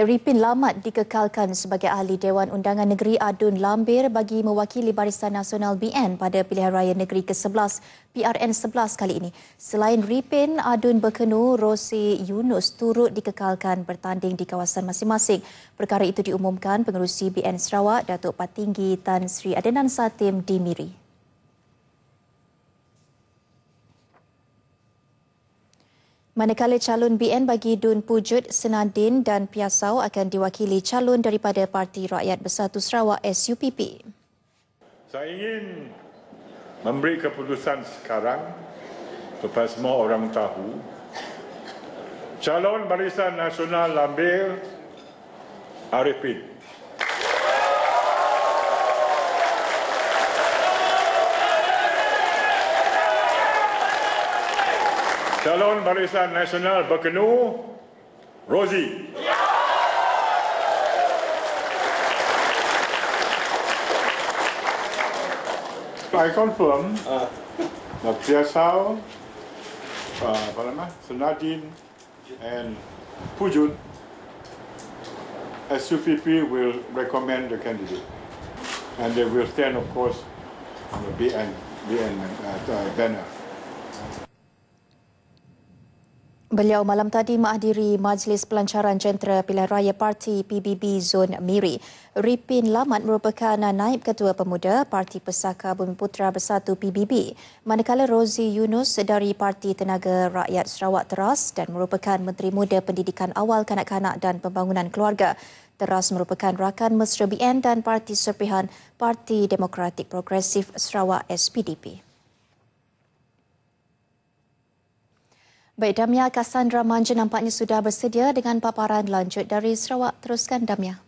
[SPEAKER 1] Ripin Lamat dikekalkan sebagai ahli Dewan Undangan Negeri Adun Lambir bagi mewakili Barisan Nasional BN pada pilihan raya negeri ke-11 PRN 11 kali ini. Selain Ripin, Adun Berkenu, Rosi Yunus turut dikekalkan bertanding di kawasan masing-masing. Perkara itu diumumkan Pengerusi BN Sarawak, Datuk Patinggi Tan Sri Adenan Satim di Miri. Manakala calon BN bagi Dun Pujut, Senadin dan Piasau akan diwakili calon daripada Parti Rakyat Bersatu Sarawak SUPP.
[SPEAKER 23] Saya ingin memberi keputusan sekarang supaya semua orang tahu calon Barisan Nasional Lambir Arifin. Calon Barisan Nasional Berkenu, Rozi. I confirm Piasau, Senadin and Pujut, SUPP will recommend the candidate. And they will stand, of course, on the BN banner.
[SPEAKER 1] Beliau malam tadi menghadiri Majlis Pelancaran Jentera Pilihan Raya Parti PBB Zon Miri. Ripin Lamat merupakan naib ketua pemuda Parti Pesaka Bumiputera Bersatu PBB, manakala Rozi Yunus dari Parti Tenaga Rakyat Sarawak Teras dan merupakan Menteri Muda Pendidikan Awal Kanak-Kanak dan Pembangunan Keluarga. Teras merupakan rakan mesra BN dan Parti Serpihan Parti Demokratik Progresif Sarawak SPDP. Baik, Damia Cassandra Manja nampaknya sudah bersedia dengan paparan lanjut dari Sarawak. Teruskan, Damia.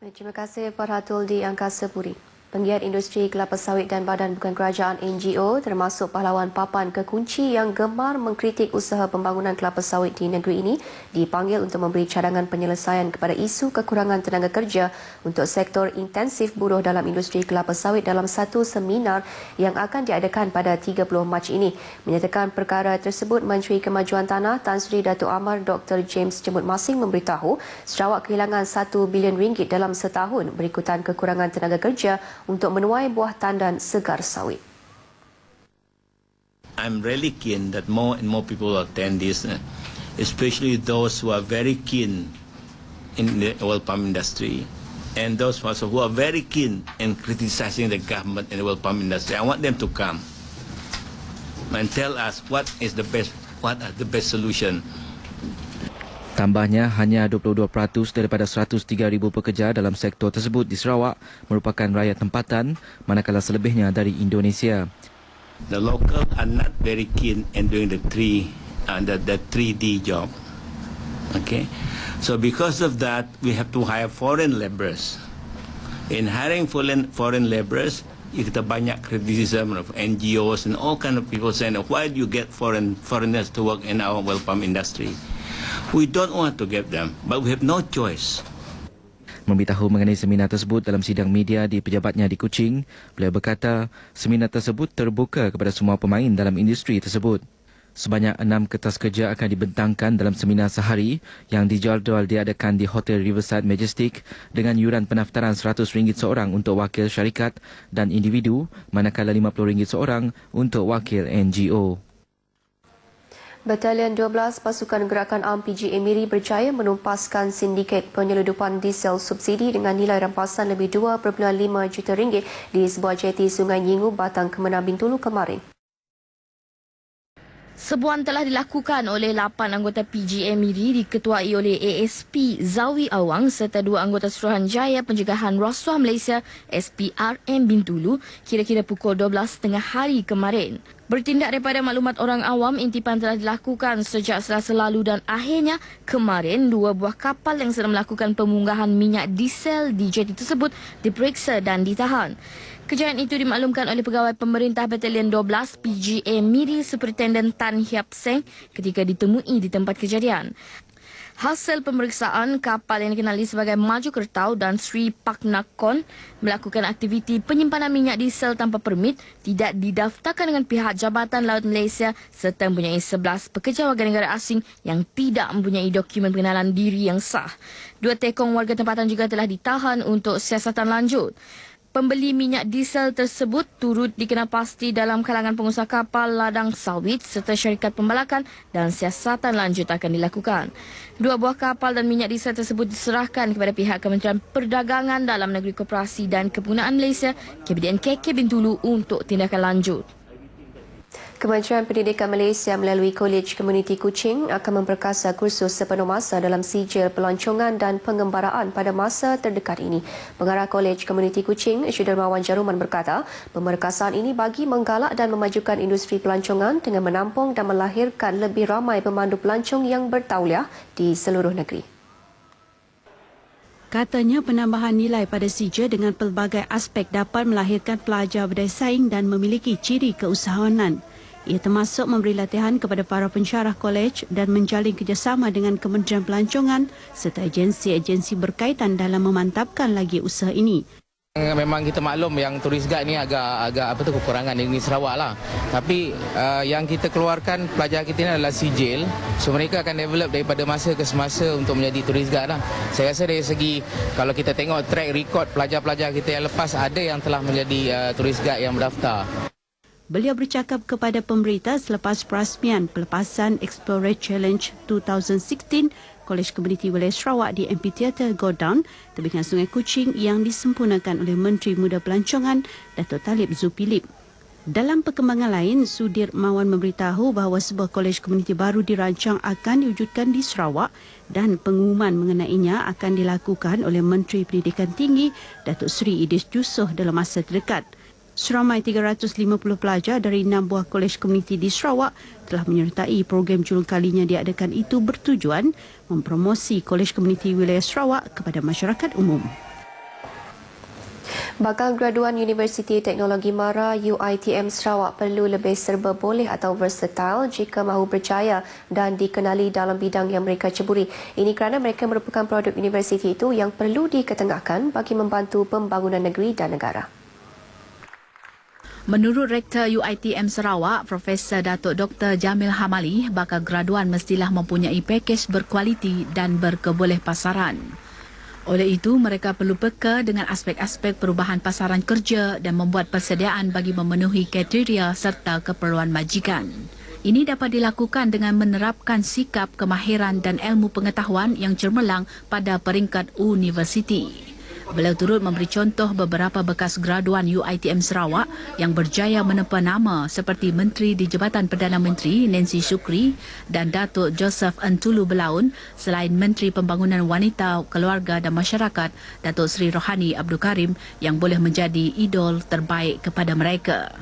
[SPEAKER 3] Terima kasih Farhatul di Angkasa Puri. Penggiat industri kelapa sawit dan badan bukan kerajaan NGO termasuk pahlawan papan kekunci yang gemar mengkritik usaha pembangunan kelapa sawit di negeri ini dipanggil untuk memberi cadangan penyelesaian kepada isu kekurangan tenaga kerja untuk sektor intensif buruh dalam industri kelapa sawit dalam satu seminar yang akan diadakan pada 30 Mac ini. Menyatakan perkara tersebut, Menteri Kemajuan Tanah Tan Sri Datuk Amar Dr. James Jemut Masing memberitahu Sarawak kehilangan RM1 bilion dalam setahun berikutan kekurangan tenaga kerja untuk menuai buah tandan segar sawit.
[SPEAKER 4] I'm really keen that more and more people will attend this, especially those who are very keen in the oil palm industry and those also who are very keen in criticizing the government and the oil palm industry. I want them to come and tell us what are the best solution.
[SPEAKER 9] Tambahnya, hanya 22% daripada 103,000 pekerja dalam sektor tersebut di Sarawak merupakan rakyat tempatan, manakala selebihnya dari Indonesia.
[SPEAKER 4] The local are not very keen in doing the 3D job. Okay, so because of that, we have to hire foreign laborers. In hiring foreign laborers, kita banyak criticism of NGOs and all kind of people saying, why do you get foreigners to work in our oil palm industry? We don't want to get them, but we have no choice.
[SPEAKER 9] Memberitahu mengenai seminar tersebut dalam sidang media di pejabatnya di Kuching, beliau berkata seminar tersebut terbuka kepada semua pemain dalam industri tersebut. Sebanyak 6 kertas kerja akan dibentangkan dalam seminar sehari yang dijadual diadakan di Hotel Riverside Majestic dengan yuran pendaftaran RM100 seorang untuk wakil syarikat dan individu, manakala RM50 seorang untuk wakil NGO.
[SPEAKER 3] Batalion 12 Pasukan Gerakan Am PGA Miri berjaya menumpaskan sindiket penyeludupan diesel subsidi dengan nilai rampasan lebih RM2.5 juta di sebuah jeti Sungai Nyingu, Batang Kemenang, Bintulu kemarin.
[SPEAKER 5] Sebuan telah dilakukan oleh 8 anggota PGA Miri diketuai oleh ASP Zawi Awang serta 2 anggota Suruhanjaya Pencegahan Rasuah Malaysia SPRM Bintulu kira-kira pukul 12.30 hari kemarin. Bertindak daripada maklumat orang awam, intipan telah dilakukan sejak Selasa lalu dan akhirnya kemarin 2 buah kapal yang sedang melakukan pemunggahan minyak diesel di jeti tersebut diperiksa dan ditahan. Kejayaan itu dimaklumkan oleh Pegawai Pemerintah Batalion 12 PGA Miri Superintendent Tan Hiap Seng ketika ditemui di tempat kejadian. Hasil pemeriksaan, kapal yang dikenali sebagai Maju Kertau dan Sri Paknakon melakukan aktiviti penyimpanan minyak diesel tanpa permit, tidak didaftarkan dengan pihak Jabatan Laut Malaysia serta mempunyai 11 pekerja warga negara asing yang tidak mempunyai dokumen pengenalan diri yang sah. 2 tekong warga tempatan juga telah ditahan untuk siasatan lanjut. Pembeli minyak diesel tersebut turut dikenal pasti dalam kalangan pengusaha kapal ladang sawit serta syarikat pembalakan dan siasatan lanjut akan dilakukan. 2 buah kapal dan minyak diesel tersebut diserahkan kepada pihak Kementerian Perdagangan Dalam Negeri Koperasi dan Kepunaan Malaysia KPDN KK Bintulu untuk tindakan lanjut.
[SPEAKER 3] Kementerian Pendidikan Malaysia melalui Kolej Komuniti Kuching akan memperkasa kursus sepenuh masa dalam sijil pelancongan dan pengembaraan pada masa terdekat ini. Pengarah Kolej Komuniti Kuching, Syedermawan Jaruman berkata, pemerkasaan ini bagi menggalak dan memajukan industri pelancongan dengan menampung dan melahirkan lebih ramai pemandu pelancong yang bertauliah di seluruh negeri.
[SPEAKER 24] Katanya penambahan nilai pada sijil dengan pelbagai aspek dapat melahirkan pelajar berdaya saing dan memiliki ciri keusahawanan. Ia termasuk memberi latihan kepada para pensyarah kolej dan menjalin kerjasama dengan Kementerian Pelancongan serta agensi-agensi berkaitan dalam memantapkan lagi usaha ini.
[SPEAKER 2] Memang kita maklum yang turis guide ni agak kekurangan di Sarawak lah. Tapi yang kita keluarkan pelajar kita ni adalah sijil. So mereka akan develop daripada masa ke semasa untuk menjadi turis guide lah. Saya rasa dari segi kalau kita tengok track record pelajar-pelajar kita yang lepas ada yang telah menjadi turis guide yang berdaftar.
[SPEAKER 24] Beliau bercakap kepada pemberita selepas perasmian pelepasan Explore Challenge 2016 Kolej Komuniti Wilayah Sarawak di Amphitheatre Godown, tebingan Sungai Kuching yang disempurnakan oleh Menteri Muda Pelancongan Datuk Talib Zulkifli. Dalam perkembangan lain, Sudirmawan memberitahu bahawa sebuah kolej komuniti baru dirancang akan diwujudkan di Sarawak dan pengumuman mengenainya akan dilakukan oleh Menteri Pendidikan Tinggi Datuk Seri Idris Yusof dalam masa terdekat. Seramai 350 pelajar dari 6 buah kolej komuniti di Sarawak telah menyertai program julung kalinya diadakan itu bertujuan mempromosi kolej komuniti wilayah Sarawak kepada masyarakat umum.
[SPEAKER 3] Bakal graduan Universiti Teknologi Mara UiTM Sarawak perlu lebih serba boleh atau versatile jika mahu berjaya dan dikenali dalam bidang yang mereka ceburi. Ini kerana mereka merupakan produk universiti itu yang perlu diketengahkan bagi membantu pembangunan negeri dan negara.
[SPEAKER 6] Menurut Rektor UiTM Sarawak, Profesor Datuk Dr. Jamil Hamali, bakal graduan mestilah mempunyai pakej berkualiti dan berkebolehpasaran. Oleh itu, mereka perlu peka dengan aspek-aspek perubahan pasaran kerja dan membuat persediaan bagi memenuhi kriteria serta keperluan majikan. Ini dapat dilakukan dengan menerapkan sikap, kemahiran dan ilmu pengetahuan yang cemerlang pada peringkat universiti. Beliau turut memberi contoh beberapa bekas graduan UiTM Sarawak yang berjaya menempa nama seperti Menteri di Jabatan Perdana Menteri Nancy Shukri dan Datuk Joseph Antulu Belaun selain Menteri Pembangunan Wanita, Keluarga dan Masyarakat Datuk Seri Rohani Abdul Karim yang boleh menjadi idol terbaik kepada mereka.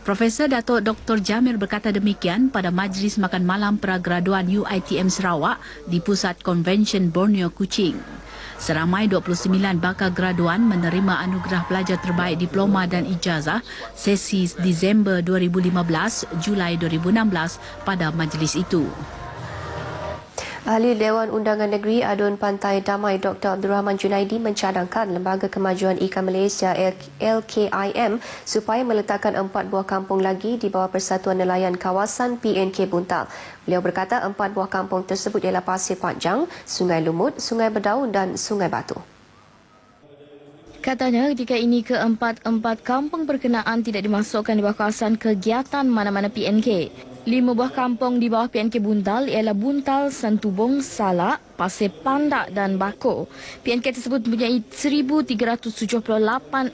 [SPEAKER 6] Profesor Datuk Dr. Jamil berkata demikian pada majlis makan malam pragraduan UiTM Sarawak di Pusat Konvensyen Borneo Kuching. Seramai 29 bakal graduan menerima anugerah pelajar terbaik diploma dan ijazah sesi Disember 2015 Julai 2016 pada majlis itu.
[SPEAKER 3] Ahli Dewan Undangan Negeri Adun Pantai Damai Dr. Abdul Rahman Junaidi mencadangkan Lembaga Kemajuan Ikan Malaysia LKIM supaya meletakkan 4 buah kampung lagi di bawah Persatuan Nelayan Kawasan PNK Buntal. Beliau berkata 4 buah kampung tersebut ialah Pasir Panjang, Sungai Lumut, Sungai Berdaun dan Sungai Batu.
[SPEAKER 5] Katanya ketika ini keempat-empat kampung berkenaan tidak dimasukkan di bawah kawasan kegiatan mana-mana PNK. 5 buah kampung di bawah PNK Buntal ialah Buntal, Santubong, Salak, Pasir Pandak dan Bako. PNK tersebut mempunyai 1,378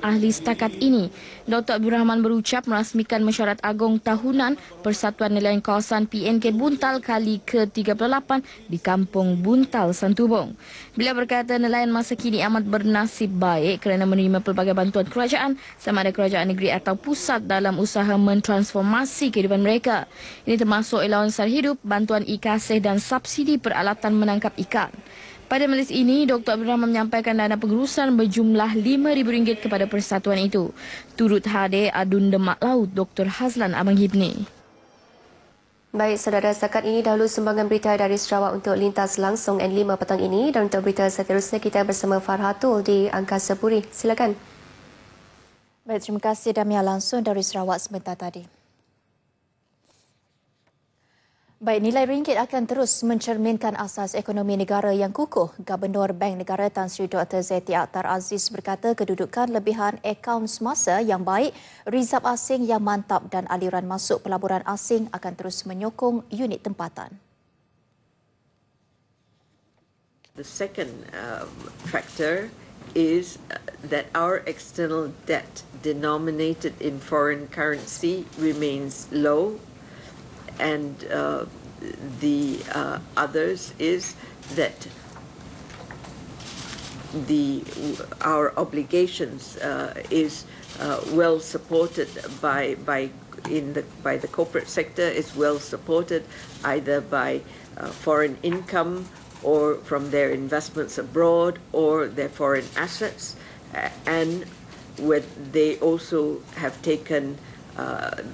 [SPEAKER 5] ahli setakat ini. Dr. Abdul Rahman berucap merasmikan mesyuarat agung tahunan Persatuan Nelayan Kawasan PNK Buntal kali ke-38 di Kampung Buntal, Santubong. Beliau berkata nelayan masa kini amat bernasib baik kerana menerima pelbagai bantuan kerajaan sama ada kerajaan negeri atau pusat dalam usaha mentransformasi kehidupan mereka. Ini termasuk allowance sara hidup, bantuan e-kasih dan subsidi peralatan menangkap ikan. Pada majlis ini, Dr. Abdul Rahman menyampaikan dana pengurusan berjumlah RM5,000 kepada persatuan itu. Turut hadir Adun Demak Laut Dr. Hazlan Abang Hibni.
[SPEAKER 3] Baik, saudara, setakat ini dahulu sumbangan berita dari Sarawak untuk lintas langsung N5 petang ini. Dan untuk berita seterusnya kita bersama Farhatul di Angkasa Puri. Silakan.
[SPEAKER 1] Baik, terima kasih Damia langsung dari Sarawak sebentar tadi. Baik, nilai ringgit akan terus mencerminkan asas ekonomi negara yang kukuh. Gubernur Bank Negara Tan Sri Dr. Zeti Akhtar Aziz berkata kedudukan lebihan akaun semasa yang baik, rizab asing yang mantap dan aliran masuk pelaburan asing akan terus menyokong unit tempatan.
[SPEAKER 7] The second factor is that our external debt denominated in foreign currency remains low. And the others is that our obligations is well supported by the corporate sector, is well supported either by foreign income or from their investments abroad or their foreign assets, and they also have taken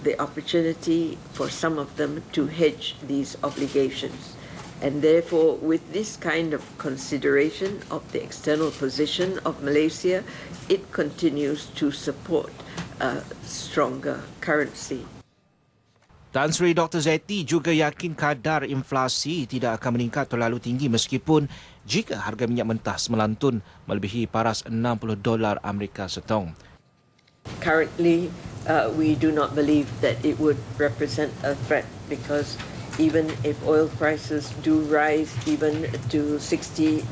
[SPEAKER 7] the opportunity for some of them to hedge these obligations. And therefore, with this kind of consideration of the external position of Malaysia, it continues to support a stronger currency.
[SPEAKER 10] Tan Sri Dr. Zeti juga yakin kadar inflasi tidak akan meningkat terlalu tinggi meskipun jika harga minyak mentah melantun melebihi paras $60 Amerika setong.
[SPEAKER 7] Currently, we do not believe that it would represent a threat because even if oil prices do rise even to $60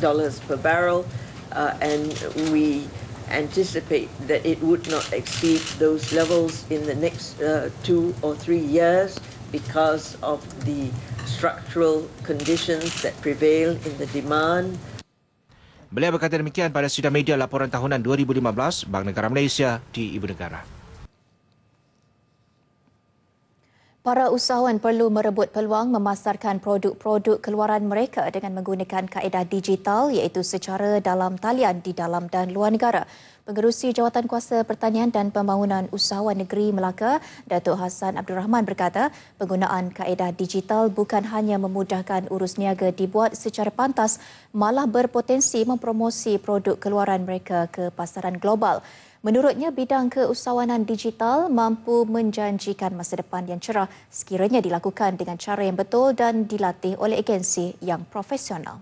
[SPEAKER 7] per barrel, and we anticipate that it would not exceed those levels in the next 2 or 3 years because of the structural conditions that prevail in the demand.
[SPEAKER 10] Beliau berkata demikian pada sidang media laporan tahunan 2015 Bank Negara Malaysia di Ibu Negara.
[SPEAKER 1] Para usahawan perlu merebut peluang memasarkan produk-produk keluaran mereka dengan menggunakan kaedah digital iaitu secara dalam talian di dalam dan luar negara. Pengerusi Jawatan Kuasa Pertanian dan Pembangunan Usahawan Negeri Melaka, Datuk Hassan Abdul Rahman berkata, penggunaan kaedah digital bukan hanya memudahkan urus niaga dibuat secara pantas, malah berpotensi mempromosi produk keluaran mereka ke pasaran global. Menurutnya, bidang keusahawanan digital mampu menjanjikan masa depan yang cerah sekiranya dilakukan dengan cara yang betul dan dilatih oleh agensi yang profesional.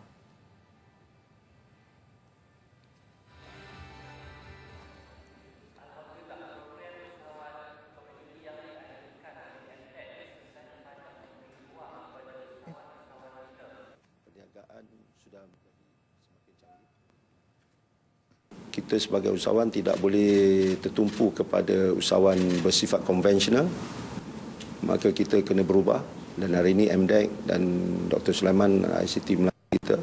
[SPEAKER 11] Kita sebagai usahawan tidak boleh tertumpu kepada usahawan bersifat konvensional, maka kita kena berubah. Dan hari ini MDEC dan Dr. Sulaiman ICT Melaka kita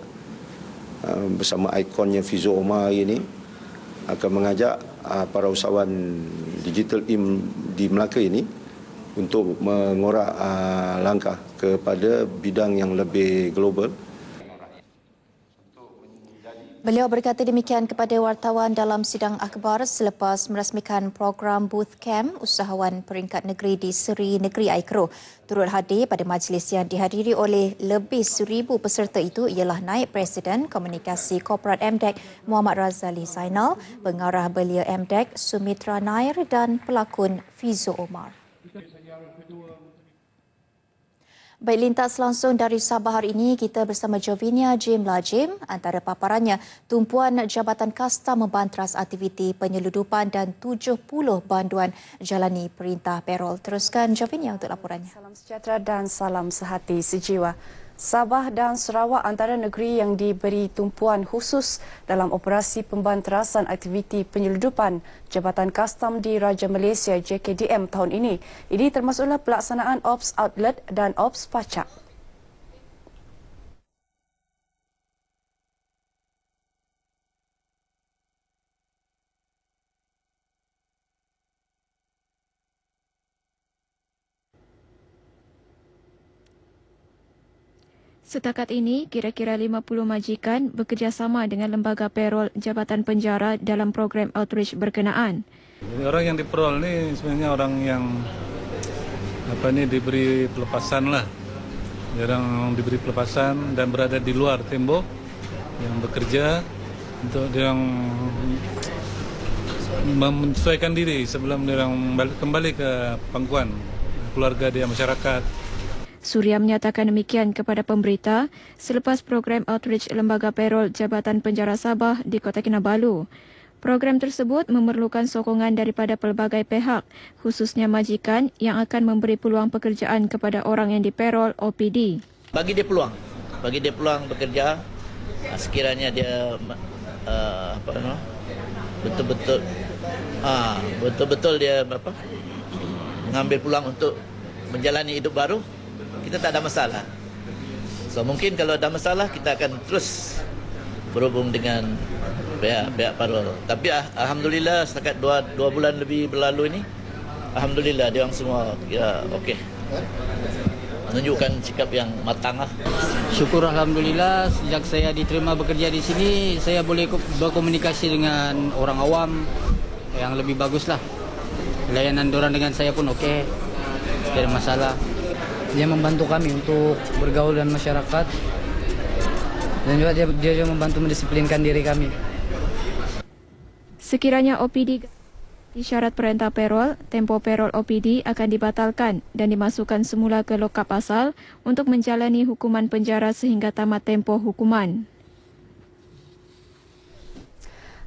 [SPEAKER 11] bersama ikonnya Fizo Omar hari ini akan mengajak para usahawan digital di Melaka ini untuk mengorak langkah kepada bidang yang lebih global.
[SPEAKER 1] Beliau berkata demikian kepada wartawan dalam sidang akhbar selepas merasmikan program Booth Camp usahawan peringkat negeri di Seri Negeri Aikro. Turut hadir pada majlis yang dihadiri oleh lebih 1,000 peserta itu ialah Naib Presiden Komunikasi Korporat MDEC Muhammad Razali Zainal, Pengarah Belia MDEC Sumitra Nair dan pelakon Fizo Omar. Baik, lintas langsung dari Sabah hari ini kita bersama Jovinia Jim Lajim. Antara paparannya, tumpuan Jabatan Kasta membantras aktiviti penyeludupan dan 70 banduan jalani perintah parol. Teruskan Jovinia untuk laporannya.
[SPEAKER 12] Salam sejahtera dan salam sehati sejiwa. Sabah dan Sarawak antara negeri yang diberi tumpuan khusus dalam operasi pembanterasan aktiviti penyeludupan Jabatan Kastam di Raja Malaysia JKDM tahun ini. Ini termasuklah pelaksanaan Ops Outlet dan Ops Pacak.
[SPEAKER 13] Setakat ini, kira-kira 50 majikan bekerjasama dengan Lembaga Parol Jabatan Penjara dalam program outreach berkenaan.
[SPEAKER 25] Orang yang diperol ni sebenarnya orang yang diberi pelepasan lah. Orang diberi pelepasan dan berada di luar tembok yang bekerja untuk dia menyesuaikan diri sebelum dia kembali ke pangkuan keluarga dia, masyarakat.
[SPEAKER 13] Suria menyatakan demikian kepada pemberita selepas program outreach Lembaga Parol Jabatan Penjara Sabah di Kota Kinabalu. Program tersebut memerlukan sokongan daripada pelbagai pihak, khususnya majikan yang akan memberi peluang pekerjaan kepada orang yang diparol OPD.
[SPEAKER 26] Bagi dia peluang bekerja sekiranya dia betul-betul dia mengambil peluang untuk menjalani hidup baru. Kita tak ada masalah. So mungkin kalau ada masalah kita akan terus berhubung dengan pihak parol. Tapi alhamdulillah setakat 2 bulan lebih berlalu ini, alhamdulillah dia orang semua kira okey. Menunjukkan sikap yang matang lah.
[SPEAKER 27] Syukur alhamdulillah sejak saya diterima bekerja di sini, saya boleh berkomunikasi dengan orang awam yang lebih baguslah. Layanan diorang dengan saya pun okey. Tidak ada masalah. Dia membantu kami untuk bergaul dengan masyarakat. Dan juga dia membantu mendisiplinkan diri kami.
[SPEAKER 13] Sekiranya OPD syarat perintah parol, tempoh parol OPD akan dibatalkan dan dimasukkan semula ke lokap asal untuk menjalani hukuman penjara sehingga tamat tempoh hukuman.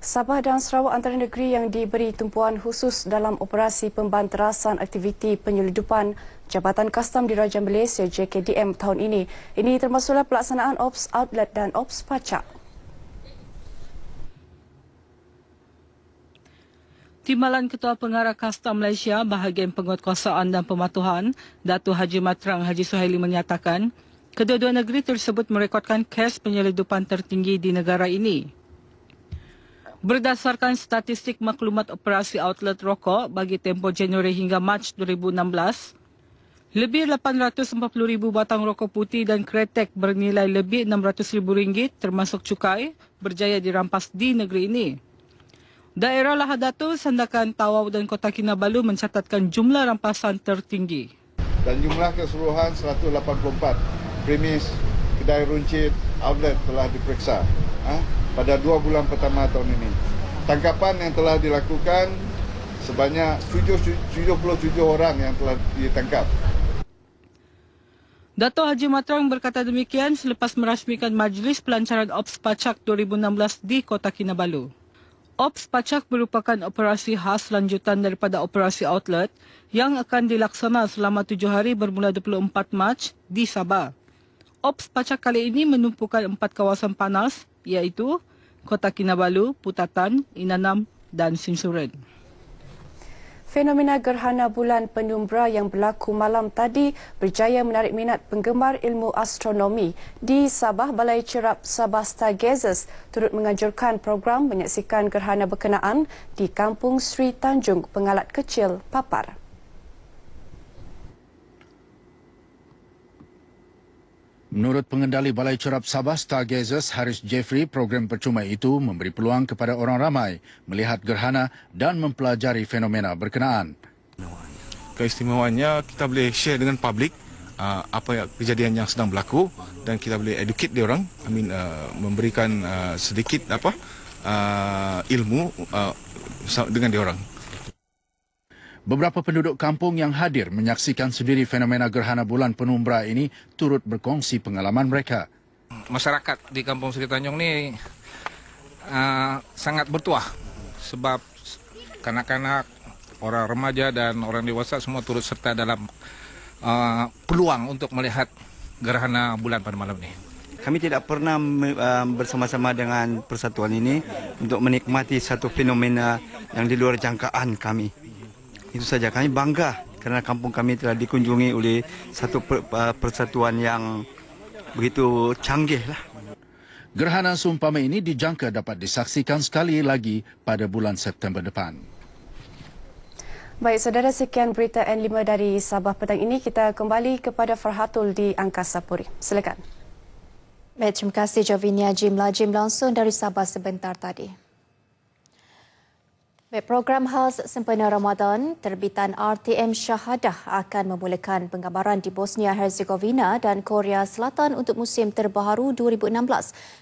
[SPEAKER 12] Sabah dan Sarawak antara negeri yang diberi tumpuan khusus dalam operasi pembanterasan aktiviti penyeludupan Jabatan Kastam Diraja Malaysia JKDM tahun ini. Ini termasuklah pelaksanaan Ops Outlet dan Ops Pacak.
[SPEAKER 8] Timbalan Ketua Pengarah Kastam Malaysia bahagian penguatkuasaan dan pematuhan, Datuk Haji Matrang Haji Suhaili menyatakan, kedua-dua negeri tersebut merekodkan kes penyeludupan tertinggi di negara ini. Berdasarkan statistik maklumat operasi outlet rokok bagi tempoh Januari hingga Mac 2016, lebih 840,000 batang rokok putih dan kretek bernilai lebih RM600,000 termasuk cukai berjaya dirampas di negeri ini. Daerah Lahad Datu, Sandakan, Tawau dan Kota Kinabalu mencatatkan jumlah rampasan tertinggi.
[SPEAKER 23] Dan jumlah keseluruhan 184 premis kedai runcit outlet telah diperiksa pada 2 bulan pertama tahun ini. Tangkapan yang telah dilakukan sebanyak 77 orang yang telah ditangkap.
[SPEAKER 8] Dato' Haji Matrang berkata demikian selepas merasmikan Majlis Pelancaran Ops Pacak 2016 di Kota Kinabalu. Ops Pacak merupakan operasi khas lanjutan daripada operasi outlet yang akan dilaksana selama 7 hari bermula 24 Mac di Sabah. Ops Pacak kali ini menumpukan 4 kawasan panas iaitu Kota Kinabalu, Putatan, Inanam dan Sinsuren.
[SPEAKER 12] Fenomena gerhana bulan penumbra yang berlaku malam tadi berjaya menarik minat penggemar ilmu astronomi. Di Sabah, Balai Cerap Sabah Stargazers turut menganjurkan program menyaksikan gerhana berkenaan di Kampung Sri Tanjung, Pengalat Kecil, Papar.
[SPEAKER 16] Menurut pengendali Balai Cerap Sabah Stargazers Haris Jeffrey, program percuma itu memberi peluang kepada orang ramai melihat gerhana dan mempelajari fenomena berkenaan.
[SPEAKER 17] Keistimewaannya kita boleh share dengan publik apa kejadian yang sedang berlaku dan kita boleh educate dia orang, memberikan sedikit ilmu dengan dia orang.
[SPEAKER 16] Beberapa penduduk kampung yang hadir menyaksikan sendiri fenomena gerhana bulan penumbra ini turut berkongsi pengalaman mereka.
[SPEAKER 18] Masyarakat di Kampung Sri Tanjung ni sangat bertuah sebab kanak-kanak, orang remaja dan orang dewasa semua turut serta dalam peluang untuk melihat gerhana bulan pada malam ini.
[SPEAKER 19] Kami tidak pernah bersama-sama dengan persatuan ini untuk menikmati satu fenomena yang di luar jangkaan kami. Itu saja, kami bangga kerana kampung kami telah dikunjungi oleh satu persatuan yang begitu canggih lah.
[SPEAKER 16] Gerhana seumpama ini dijangka dapat disaksikan sekali lagi pada bulan September depan.
[SPEAKER 12] Baik, saudara, sekian berita N5 dari Sabah petang ini. Kita kembali kepada Farhatul di Angkasa Puri. Silakan.
[SPEAKER 1] Baik, terima kasih Jovinia Jim langsung dari Sabah sebentar tadi. Baik, program khas sempena Ramadan, terbitan RTM Syahadah akan memulakan penggambaran di Bosnia Herzegovina dan Korea Selatan untuk musim terbaru 2016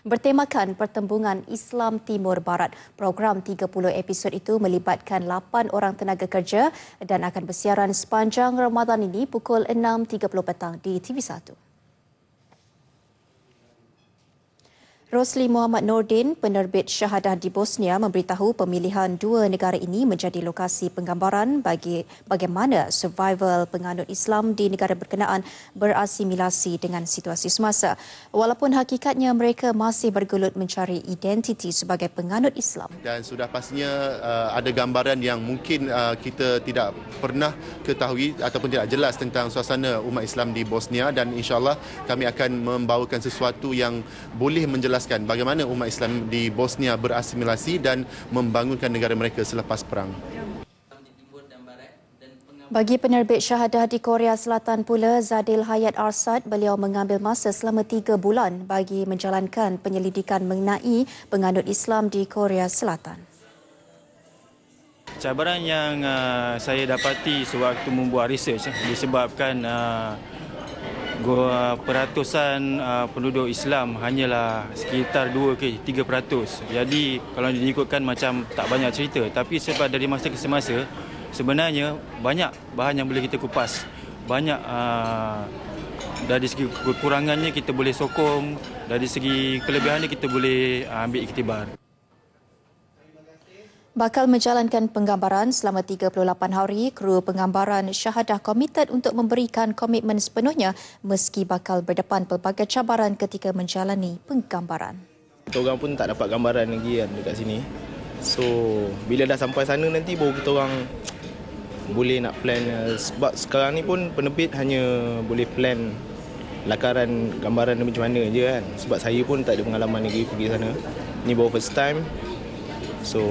[SPEAKER 1] bertemakan pertembungan Islam Timur Barat. Program 30 episod itu melibatkan 8 orang tenaga kerja dan akan bersiaran sepanjang Ramadan ini pukul 6.30 petang di TV1. Rosli Muhammad Nordin, penerbit Syahadah di Bosnia, memberitahu pemilihan dua negara ini menjadi lokasi penggambaran bagi bagaimana survival penganut Islam di negara berkenaan berasimilasi dengan situasi semasa. Walaupun hakikatnya mereka masih bergelut mencari identiti sebagai penganut Islam.
[SPEAKER 20] Dan sudah pastinya ada gambaran yang mungkin kita tidak pernah ketahui ataupun tidak jelas tentang suasana umat Islam di Bosnia, dan insyaAllah kami akan membawakan sesuatu yang boleh menjelaskan bagaimana umat Islam di Bosnia berasimilasi dan membangunkan negara mereka selepas perang.
[SPEAKER 1] Bagi penerbit Syahadah di Korea Selatan pula, Zadil Hayat Arsad, beliau mengambil masa selama 3 bulan bagi menjalankan penyelidikan mengenai penganut Islam di Korea Selatan.
[SPEAKER 2] Cabaran yang saya dapati sewaktu membuat research disebabkan peratusan penduduk Islam hanyalah sekitar 2-3%. Jadi kalau diikutkan macam tak banyak cerita, tapi sebab dari masa ke semasa sebenarnya banyak bahan yang boleh kita kupas. Banyak dari segi kekurangannya kita boleh sokong, dari segi kelebihannya kita boleh ambil iktibar.
[SPEAKER 1] Bakal menjalankan penggambaran selama 38 hari, kru penggambaran Syahadah komited untuk memberikan komitmen sepenuhnya meski bakal berdepan pelbagai cabaran ketika menjalani penggambaran.
[SPEAKER 4] Kita orang pun tak dapat gambaran lagi kan dekat sini. So, bila dah sampai sana nanti baru kita orang boleh nak plan. Sebab sekarang ni pun penerbit hanya boleh plan lakaran gambaran macam mana je kan. Sebab saya pun tak ada pengalaman lagi pergi sana. Ni baru first time. So,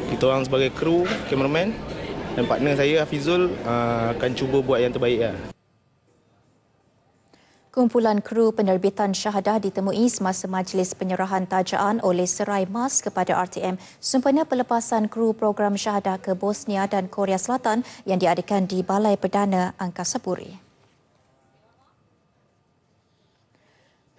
[SPEAKER 4] kita orang sebagai kru, cameraman dan partner saya Hafizul akan cuba buat yang terbaik lah.
[SPEAKER 1] Kumpulan kru penerbitan Syahadah ditemui semasa majlis penyerahan tajaan oleh Serai Mas kepada RTM sempena pelepasan kru program Syahadah ke Bosnia dan Korea Selatan yang diadakan di Balai Perdana Angkasa Puri.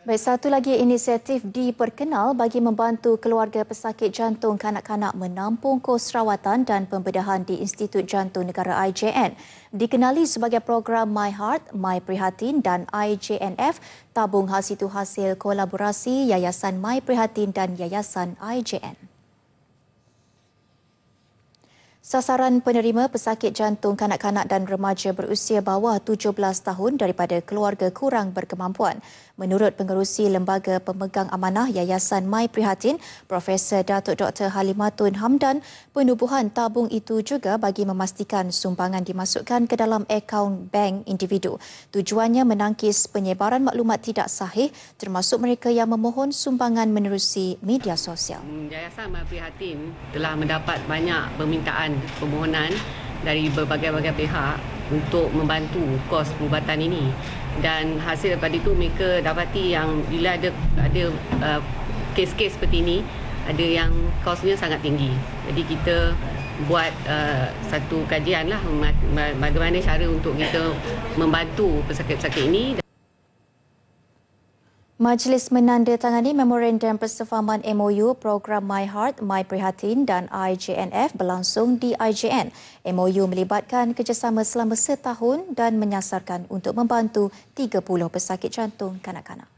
[SPEAKER 1] Baik, satu lagi inisiatif diperkenal bagi membantu keluarga pesakit jantung kanak-kanak menampung kos rawatan dan pembedahan di Institut Jantung Negara IJN. Dikenali sebagai program My Heart, My Prihatin dan IJNF, tabung hasil itu hasil kolaborasi Yayasan My Prihatin dan Yayasan IJN. Sasaran penerima pesakit jantung kanak-kanak dan remaja berusia bawah 17 tahun daripada keluarga kurang berkemampuan. Menurut pengerusi Lembaga Pemegang Amanah Yayasan My Prihatin, Profesor Datuk Dr. Halimatun Hamdan, penubuhan tabung itu juga bagi memastikan sumbangan dimasukkan ke dalam akaun bank individu. Tujuannya menangkis penyebaran maklumat tidak sahih termasuk mereka yang memohon sumbangan menerusi media sosial.
[SPEAKER 9] Yayasan My Prihatin telah mendapat banyak permintaan permohonan dari berbagai-bagai pihak untuk membantu kos pengubatan ini, dan hasil daripada itu mereka dapati yang bila ada kes-kes seperti ini ada yang kosnya sangat tinggi. Jadi kita buat satu kajian lah bagaimana cara untuk kita membantu pesakit-pesakit ini.
[SPEAKER 1] Majlis menandatangani memorandum persefahaman MOU program My Heart, My Prihatin dan IJNF berlangsung di IJN. MOU melibatkan kerjasama selama setahun dan menyasarkan untuk membantu 30 pesakit jantung kanak-kanak.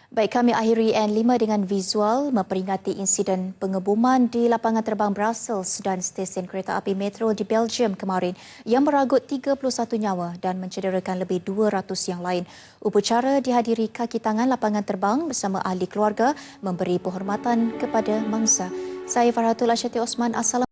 [SPEAKER 1] Baik, kami akhiri N5 dengan visual memperingati insiden pengeboman di lapangan terbang Brussels dan stesen kereta api metro di Belgium kemarin yang meragut 31 nyawa dan mencederakan lebih 200 yang lain. Upacara dihadiri kaki tangan lapangan terbang bersama ahli keluarga memberi penghormatan kepada mangsa. Saya Farhatul Asyati Osman. Assalamualaikum.